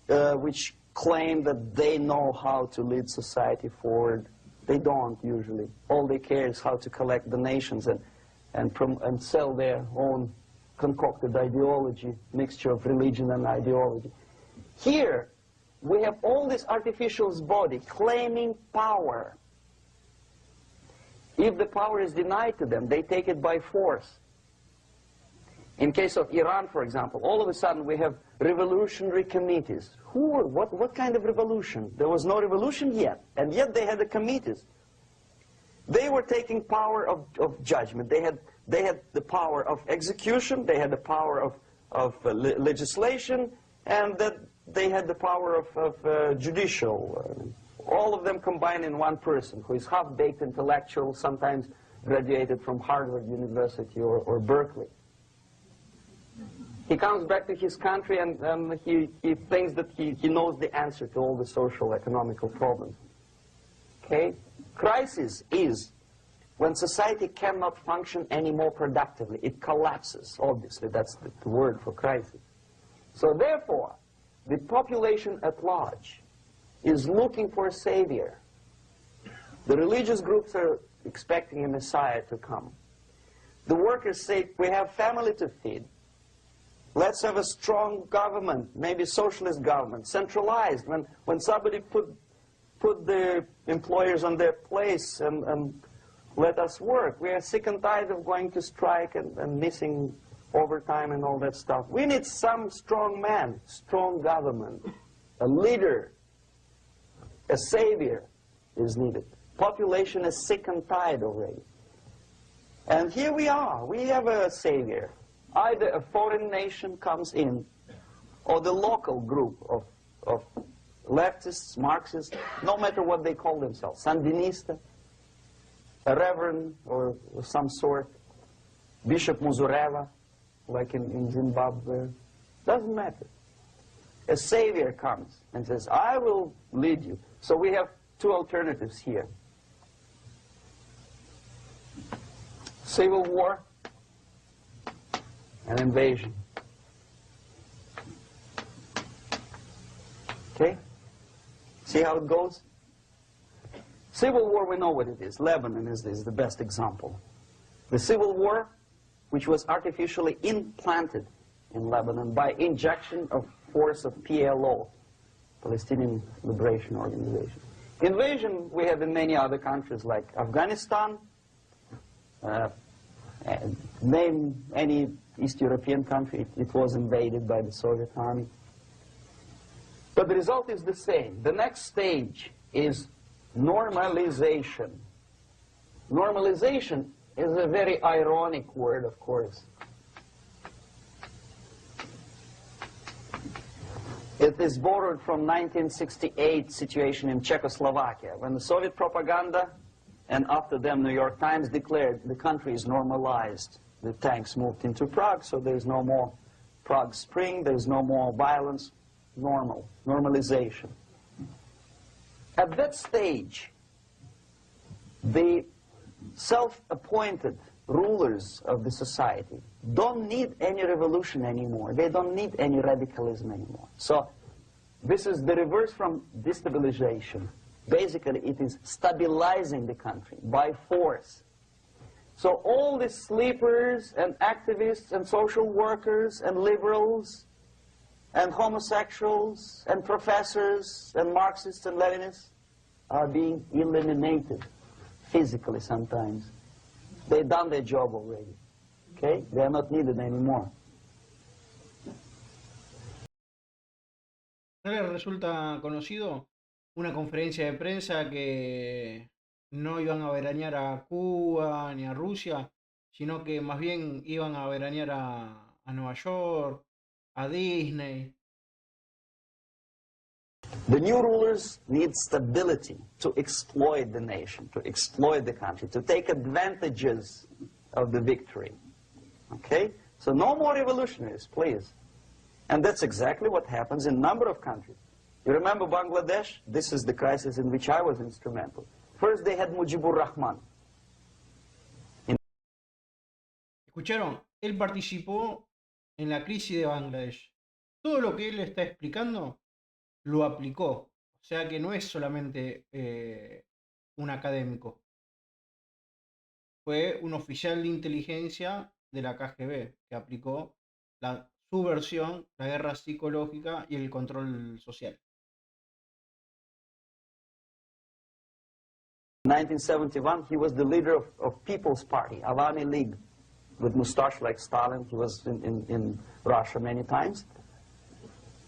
which claim that they know how to lead society forward. They don't usually. All they care is how to collect donations and sell their own concocted ideology, mixture of religion and ideology. Here, we have all this artificial body claiming power. If the power is denied to them, they take it by force. In case of Iran, for example, all of a sudden we have revolutionary committees. What kind of revolution? There was no revolution yet, and yet they had the committees. They were taking power of judgment. They had the power of execution, they had the power of legislation, and that they had the power of judicial. All of them combined in one person, who is half-baked intellectual, sometimes graduated from Harvard University or Berkeley. He comes back to his country and he thinks that he knows the answer to all the social, economical problems. Okay? Crisis is when society cannot function any more productively. It collapses, obviously. That's the word for crisis. So therefore, the population at large is looking for a savior. The religious groups are expecting a messiah to come. The workers say, we have family to feed. Let's have a strong government, maybe socialist government, centralized. When somebody put the employers on their place and let us work. We are sick and tired of going to strike and missing overtime and all that stuff. We need some strong man, strong government, a leader, a savior is needed. Population is sick and tired already. And here we are. We have a savior. Either a foreign nation comes in, or the local group of leftists, Marxists, no matter what they call themselves, Sandinista, a reverend or some sort, Bishop Muzureva, like in Zimbabwe, doesn't matter. A savior comes and says, I will lead you. So we have two alternatives here. Civil war and invasion. Okay? See how it goes? Civil war, we know what it is. Lebanon is the best example. The civil war, which was artificially implanted in Lebanon by injection of force of PLO, Palestinian Liberation Organization. Invasion we have in many other countries like Afghanistan, name any East European country, it was invaded by the Soviet army. But the result is the same. The next stage is normalization. Normalization is a very ironic word, of course. It is borrowed from 1968 situation in Czechoslovakia, when the Soviet propaganda, and after them New York Times, declared the country is normalized. The tanks moved into Prague, so there's no more Prague Spring, there's no more violence. normal, normalization. At that stage, the self-appointed rulers of the society don't need any revolution anymore. They don't need any radicalism anymore. So this is the reverse from destabilization. Basically, it is stabilizing the country by force. So all the sleepers and activists and social workers and liberals and homosexuals and professors and Marxists and Leninists are being eliminated physically sometimes. They've done their job already. Okay? They are not needed anymore. ¿No les resulta conocido una conferencia de prensa que no iban a veranear a Cuba ni a Rusia, sino que más bien iban a veranear a Nueva York, a Disney? The new rulers need stability to exploit the nation, to exploit the country, to take advantages of the victory. Okay? So no more revolutionaries, please. And that's exactly what happens in a number of countries. You remember Bangladesh? This is the crisis in which I was instrumental. First they had Mujibur Rahman. ¿Escucharon? Él participó en la crisis de Bangladesh. Todo lo que él está explicando lo aplicó. O sea que no es solamente un académico. Fue un oficial de inteligencia de la KGB que aplicó la subversión, la guerra psicológica y el control social. In 1971, he was the leader of People's Party, Awami League, with mustache like Stalin. He was in Russia many times.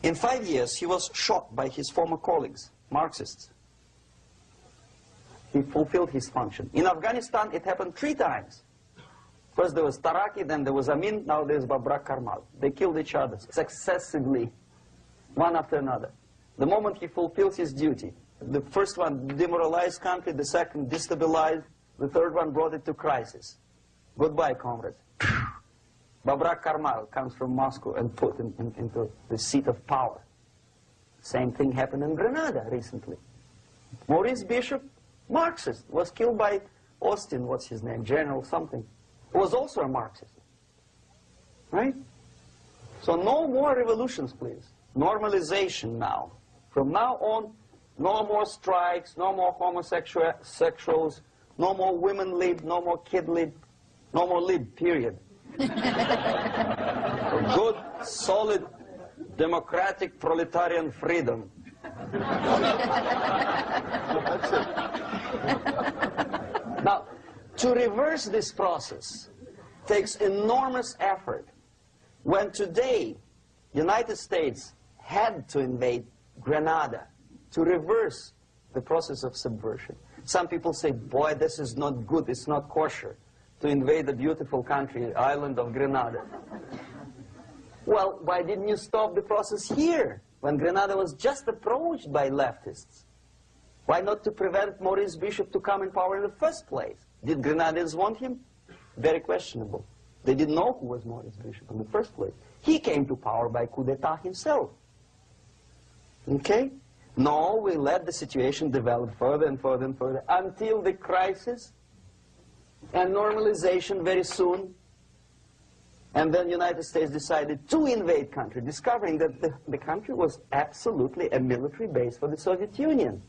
In 5 years, he was shot by his former colleagues, Marxists. He fulfilled his function. In Afghanistan, it happened 3 times. First there was Taraki, then there was Amin, now there's Babrak Karmal. They killed each other successively, one after another. The moment he fulfills his duty, the first one demoralized country, the second destabilized, the third one brought it to crisis. Goodbye, comrades. Babrak Karmal comes from Moscow and put into the seat of power. Same thing happened in Grenada recently. Maurice Bishop, Marxist, was killed by Austin, what's his name, General something, who was also a Marxist. Right? So no more revolutions, please. Normalization now. From now on, no more strikes, no more homosexuals, no more women lib, no more kid lib, no more lib, period. Good, solid, democratic, proletarian freedom. That's it. Now, to reverse this process takes enormous effort. When today, United States had to invade Grenada to reverse the process of subversion. Some people say, boy, this is not good, it's not kosher to invade the beautiful country, island of Grenada. Well, why didn't you stop the process here, when Grenada was just approached by leftists? Why not to prevent Maurice Bishop to come in power in the first place? Did Grenadians want him? Very questionable. They didn't know who was Maurice Bishop in the first place. He came to power by coup d'etat himself. Okay? No, we let the situation develop further and further and further until the crisis and normalization very soon. And then the United States decided to invade country, discovering that the country was absolutely a military base for the Soviet Union.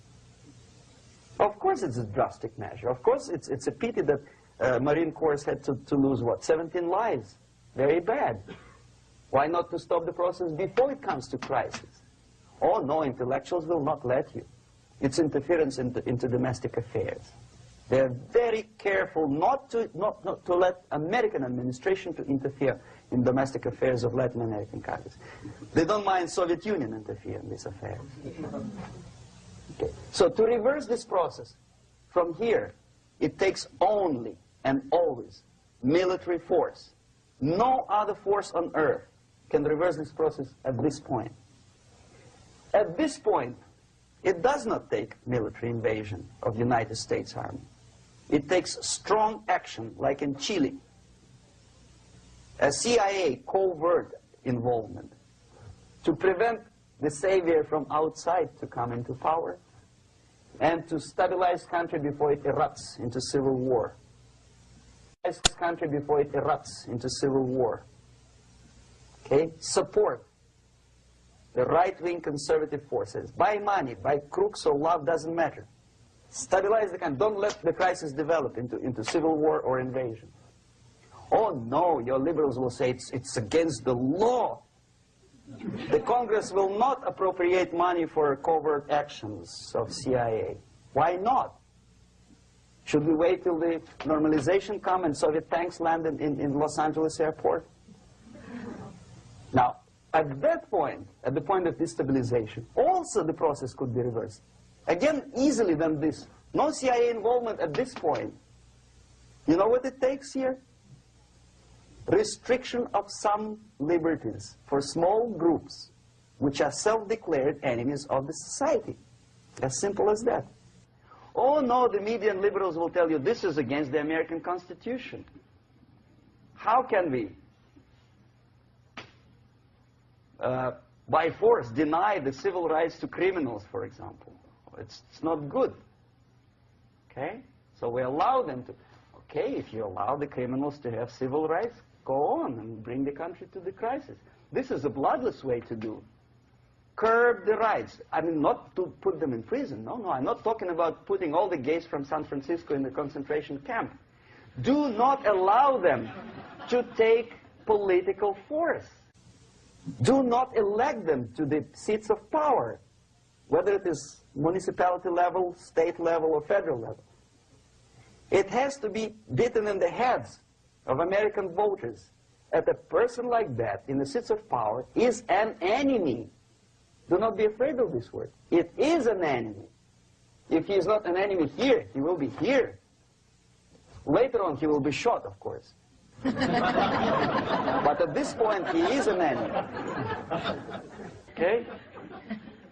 Of course it's a drastic measure. Of course it's a pity that Marine Corps had to lose, what, 17 lives. Very bad. Why not to stop the process before it comes to crisis? Oh, no, intellectuals will not let you. It's interference into domestic affairs. They're very careful not to let American administration to interfere in domestic affairs of Latin American countries. They don't mind Soviet Union interfere in these affairs. Okay. So to reverse this process, from here, it takes only and always military force. No other force on earth can reverse this process at this point. At this point, it does not take military invasion of the United States Army. It takes strong action, like in Chile, a CIA covert involvement to prevent the savior from outside to come into power and to stabilize country before it erupts into civil war. Country before it erupts into civil war. Okay? Support the right-wing conservative forces. By money, by crooks or love, doesn't matter. Stabilize the country. Don't let the crisis develop into civil war or invasion. Oh no, your liberals will say it's against the law. The Congress will not appropriate money for covert actions of CIA. Why not? Should we wait till the normalization come and Soviet tanks land in Los Angeles airport? Now, at that point, at the point of destabilization, also the process could be reversed. Again, easily than this. No CIA involvement at this point. You know what it takes here? Restriction of some liberties for small groups which are self-declared enemies of the society. As simple as that. Oh no, the media and liberals will tell you this is against the American Constitution. How can we, by force, deny the civil rights to criminals, for example? It's not good. Okay? So we allow them to. Okay, if you allow the criminals to have civil rights, go on and bring the country to the crisis. This is a bloodless way to do. Curb the rights. I mean, not to put them in prison. No, no, I'm not talking about putting all the gays from San Francisco in the concentration camp. Do not allow them to take political force. Do not elect them to the seats of power, whether it is municipality level, state level, or federal level. It has to be beaten in the heads of American voters that a person like that in the seats of power is an enemy. Do not be afraid of this word. It is an enemy. If he is not an enemy here, he will be here. Later on, he will be shot, of course. But at this point, he is an enemy. Okay?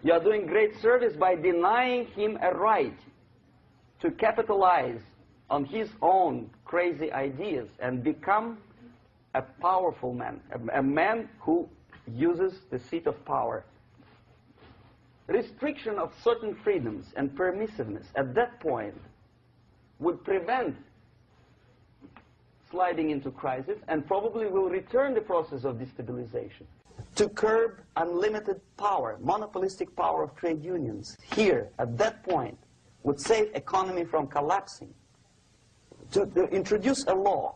You are doing great service by denying him a right to capitalize on his own crazy ideas and become a powerful man, a man who uses the seat of power. Restriction of certain freedoms and permissiveness at that point would prevent sliding into crisis and probably will return the process of destabilization. To curb unlimited power, monopolistic power of trade unions, here, at that point, would save economy from collapsing. To introduce a law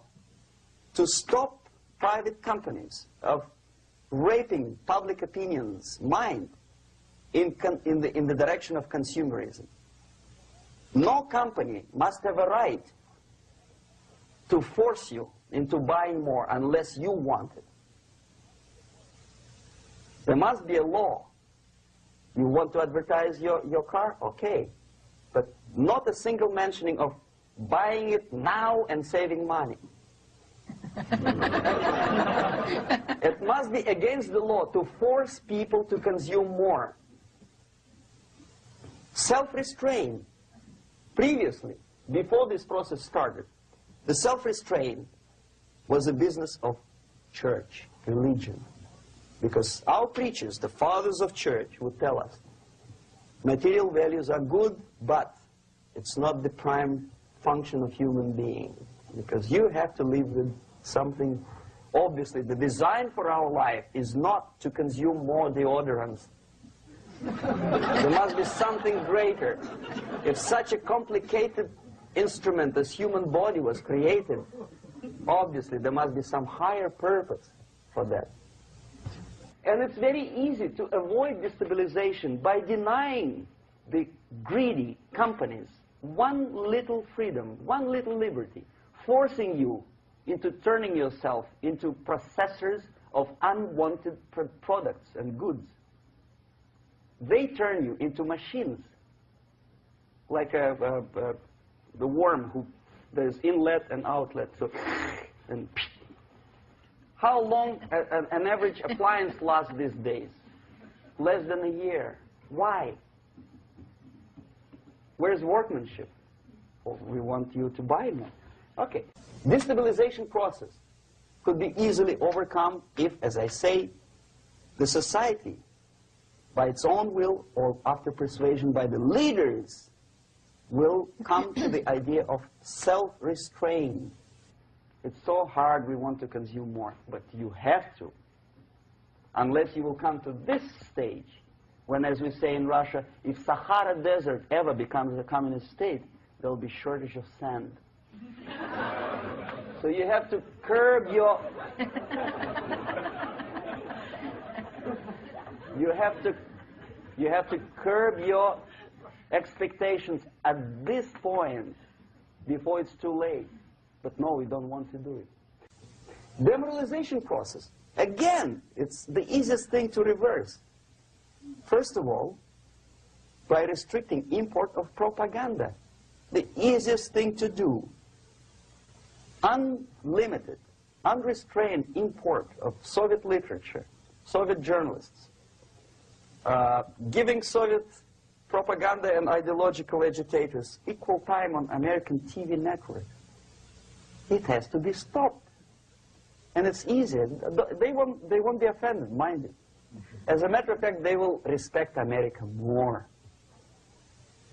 to stop private companies of raping public opinion's mind in the direction of consumerism. No company must have a right to force you into buying more unless you want it. There must be a law. You want to advertise your car? Okay. But not a single mentioning of buying it now and saving money. It must be against the law to force people to consume more. Self-restraint. Previously, before this process started, the self-restraint was a business of church, religion. Because our preachers, the fathers of church, would tell us, material values are good, but it's not the prime function of human being. Because you have to live with something. Obviously, the design for our life is not to consume more deodorants. There must be something greater. If such a complicated instrument as human body was created, obviously there must be some higher purpose for that. And it's very easy to avoid destabilization by denying the greedy companies one little freedom, one little liberty, forcing you into turning yourself into processors of unwanted products and goods. They turn you into machines, like the worm who there's inlet and outlet. So, and how long an average appliance lasts these days? Less than a year. Why? Where's workmanship? Well, we want you to buy more. Okay. Destabilization process could be easily overcome if, as I say, the society by its own will or after persuasion by the leaders, will come to the idea of self-restraint. It's so hard we want to consume more, but you have to. Unless you will come to this stage, when, as we say in Russia, if Sahara Desert ever becomes a communist state, there will be shortage of sand. So you have to curb your... You have to curb your expectations at this point before it's too late. But no, we don't want to do it. Demoralization process. Again, it's the easiest thing to reverse. First of all, by restricting import of propaganda. The easiest thing to do. Unlimited, unrestrained import of Soviet literature, Soviet journalists, giving Soviet propaganda and ideological agitators equal time on American TV networks. It has to be stopped. And it's easy. They won't be offended, mind you. As a matter of fact, they will respect America more.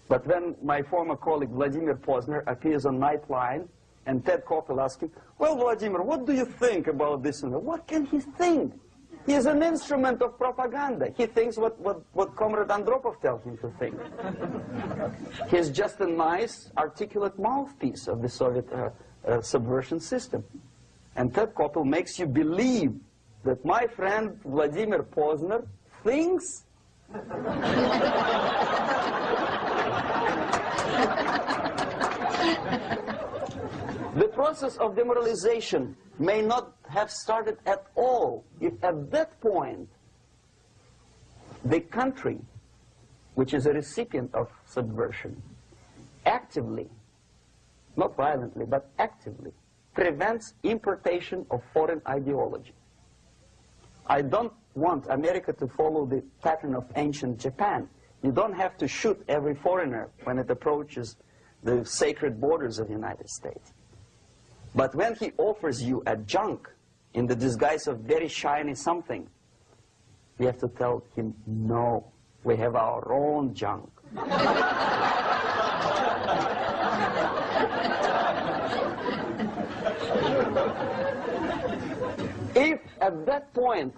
But when my former colleague Vladimir Posner appears on Nightline, and Ted Koppel asks him, well, Vladimir, what do you think about this? And what can he think? He is an instrument of propaganda. He thinks what Comrade Andropov tells him to think. He's just a nice, articulate mouthpiece of the Soviet subversion system. And Ted Koppel makes you believe that my friend Vladimir Posner thinks the process of demoralization may not have started at all if at that point the country, which is a recipient of subversion, actively, not violently, but actively, prevents importation of foreign ideology. I don't want America to follow the pattern of ancient Japan. You don't have to shoot every foreigner when it approaches the sacred borders of the United States. But when he offers you a junk in the disguise of very shiny something, you have to tell him, no, we have our own junk. If at that point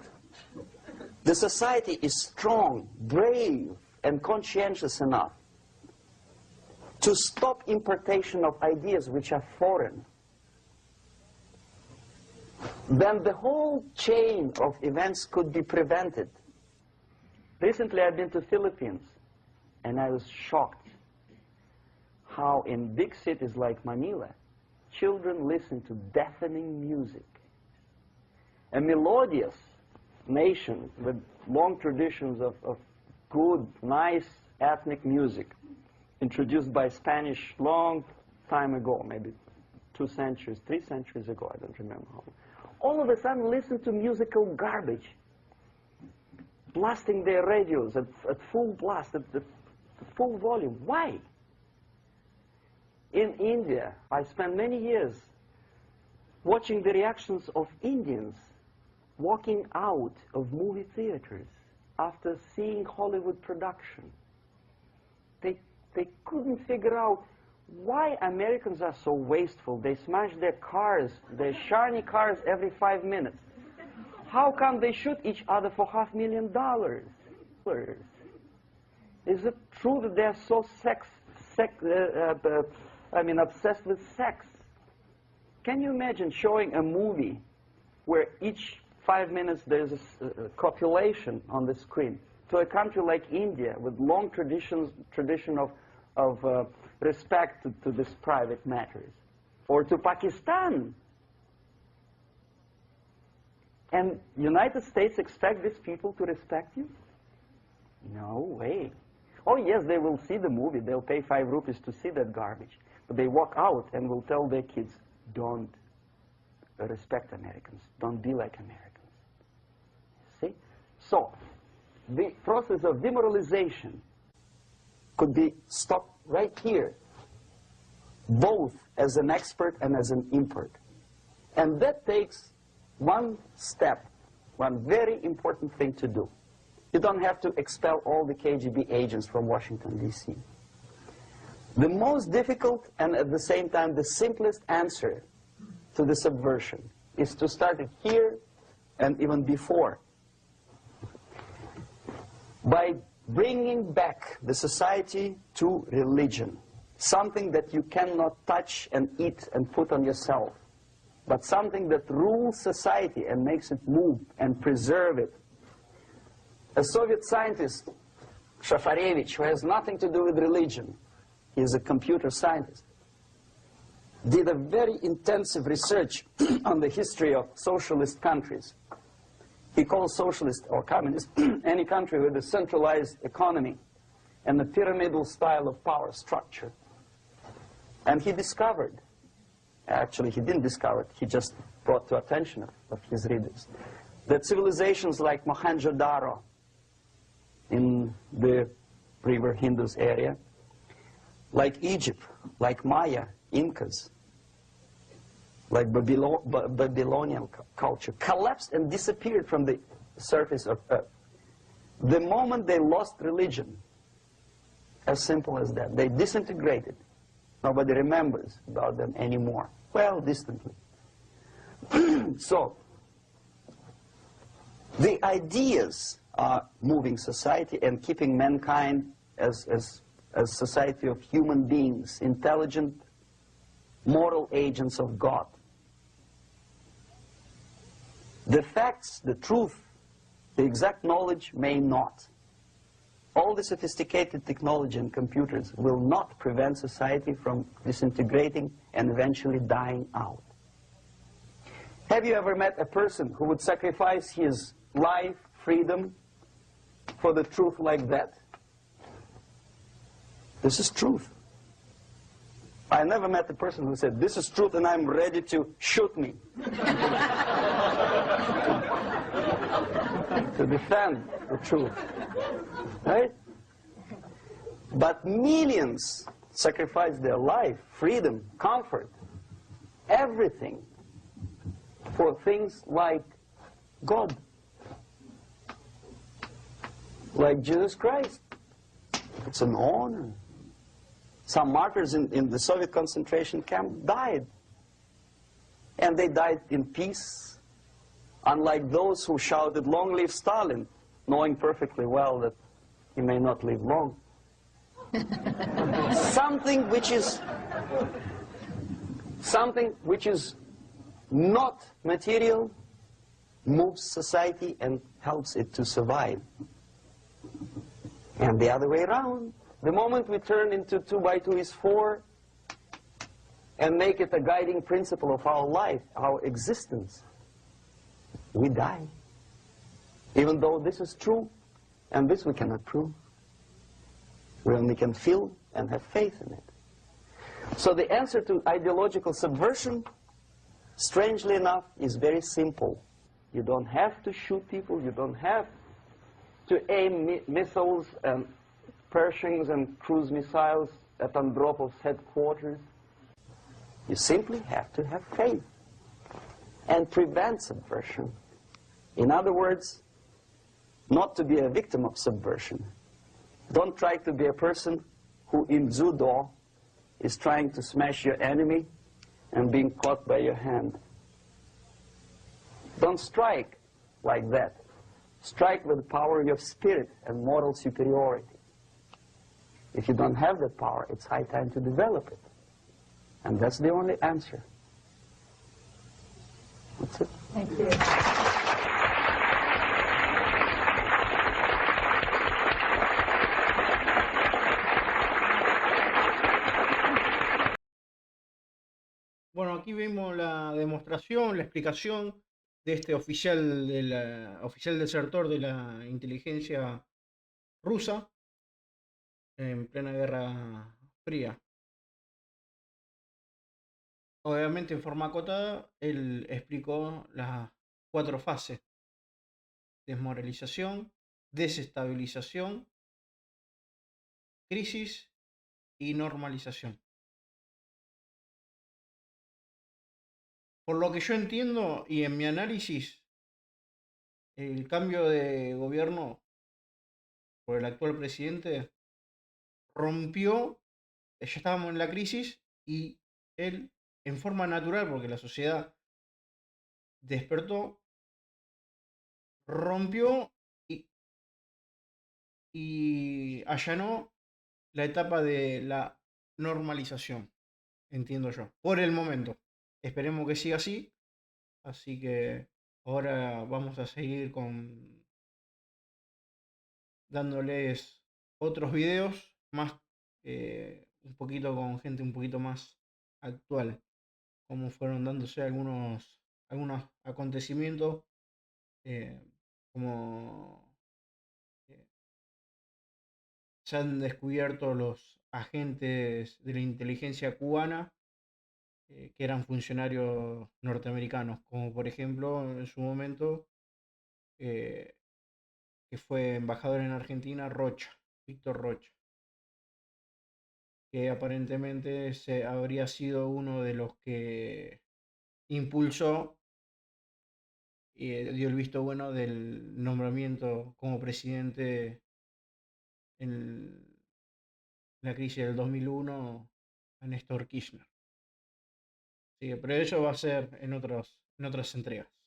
the society is strong, brave, and conscientious enough to stop importation of ideas which are foreign, then the whole chain of events could be prevented. Recently I've been to Philippines, and I was shocked how in big cities like Manila, children listen to deafening music. A melodious nation with long traditions of good, nice ethnic music, introduced by Spanish long time ago, maybe 2 centuries, 3 centuries ago, I don't remember how long. All of a sudden listen to musical garbage, blasting their radios at full blast, at full volume. Why? In India, I spent many years watching the reactions of Indians walking out of movie theaters after seeing Hollywood production. They couldn't figure out why Americans are so wasteful. They smash their cars, their shiny cars, every 5 minutes. How come they shoot each other for $500,000? Is it true that they're so obsessed with sex? Can you imagine showing a movie where each 5 minutes there's a copulation on the screen to a country like India with long tradition of respect to these private matters, or to Pakistan? And United States expect these people to respect you? No way. Oh yes, they will see the movie, they'll pay 5 rupees to see that garbage, but they walk out and will tell their kids, don't respect Americans, don't be like Americans. See? So, the process of demoralization could be stopped right here, both as an expert and as an impert. And that takes one step, one very important thing to do. You don't have to expel all the KGB agents from Washington, D.C. The most difficult and at the same time the simplest answer to the subversion is to start it here and even before, by bringing back the society to religion, something that you cannot touch and eat and put on yourself, but something that rules society and makes it move and preserve it. A Soviet scientist, Shafarevich, who has nothing to do with religion, he is a computer scientist, did a very intensive research on the history of socialist countries. He calls socialist or communist any country with a centralized economy and a pyramidal style of power structure. And he discovered, actually he didn't discover it, he just brought to attention of his readers, that civilizations like Mohenjo-Daro in the river Indus area, like Egypt, like Maya, Incas, like Babylonian culture, collapsed and disappeared from the surface of Earth. The moment they lost religion, as simple as that, they disintegrated. Nobody remembers about them anymore. Well, distantly. So, the ideas are moving society and keeping mankind as society of human beings, intelligent, moral agents of God. The facts, the truth, the exact knowledge may not. All the sophisticated technology and computers will not prevent society from disintegrating and eventually dying out. Have you ever met a person who would sacrifice his life, freedom, for the truth like that? This is truth. I never met a person who said, this is truth and I'm ready to shoot me. To defend the truth. Right? But millions sacrifice their life, freedom, comfort, everything for things like God, like Jesus Christ. It's an honor. Some martyrs in the Soviet concentration camp died. And they died in peace, unlike those who shouted, "Long live Stalin," knowing perfectly well that he may not live long. Something which is not material moves society and helps it to survive. And the other way around. The moment we turn into 2 by 2 is 4 and make it a guiding principle of our life, our existence, we die. Even though this is true, and this we cannot prove. We only can feel and have faith in it. So the answer to ideological subversion, strangely enough, is very simple. You don't have to shoot people, you don't have to aim missiles and Pershings and cruise missiles at Andropov's headquarters. You simply have to have faith and prevent subversion. In other words, not to be a victim of subversion. Don't try to be a person who in judo is trying to smash your enemy and being caught by your hand. Don't strike like that. Strike with the power of your spirit and moral superiority. If you don't have that power, it's high time to develop it. And that's the only answer. That's it. Thank you. Bueno, aquí vemos la demostración, la explicación de este oficial desertor de la inteligencia rusa en plena Guerra Fría. Obviamente en forma acotada, él explicó las 4 fases: desmoralización, desestabilización, crisis y normalización. Por lo que yo entiendo y en mi análisis, el cambio de gobierno por el actual presidente, rompió, ya estábamos en la crisis y él, en forma natural, porque la sociedad despertó, rompió y allanó la etapa de la normalización, entiendo yo, por el momento. Esperemos que siga así, así que ahora vamos a seguir con dándoles otros videos más, un poquito con gente un poquito más actual, como fueron dándose algunos acontecimientos, eh, como eh, se han descubierto los agentes de la inteligencia cubana, que eran funcionarios norteamericanos, como por ejemplo en su momento, eh, que fue embajador en Argentina, Rocha, Víctor Rocha, que aparentemente habría sido uno de los que impulsó y dio el visto bueno del nombramiento como presidente en la crisis del 2001 a Néstor Kirchner. Sí, pero eso va a ser en otras entregas.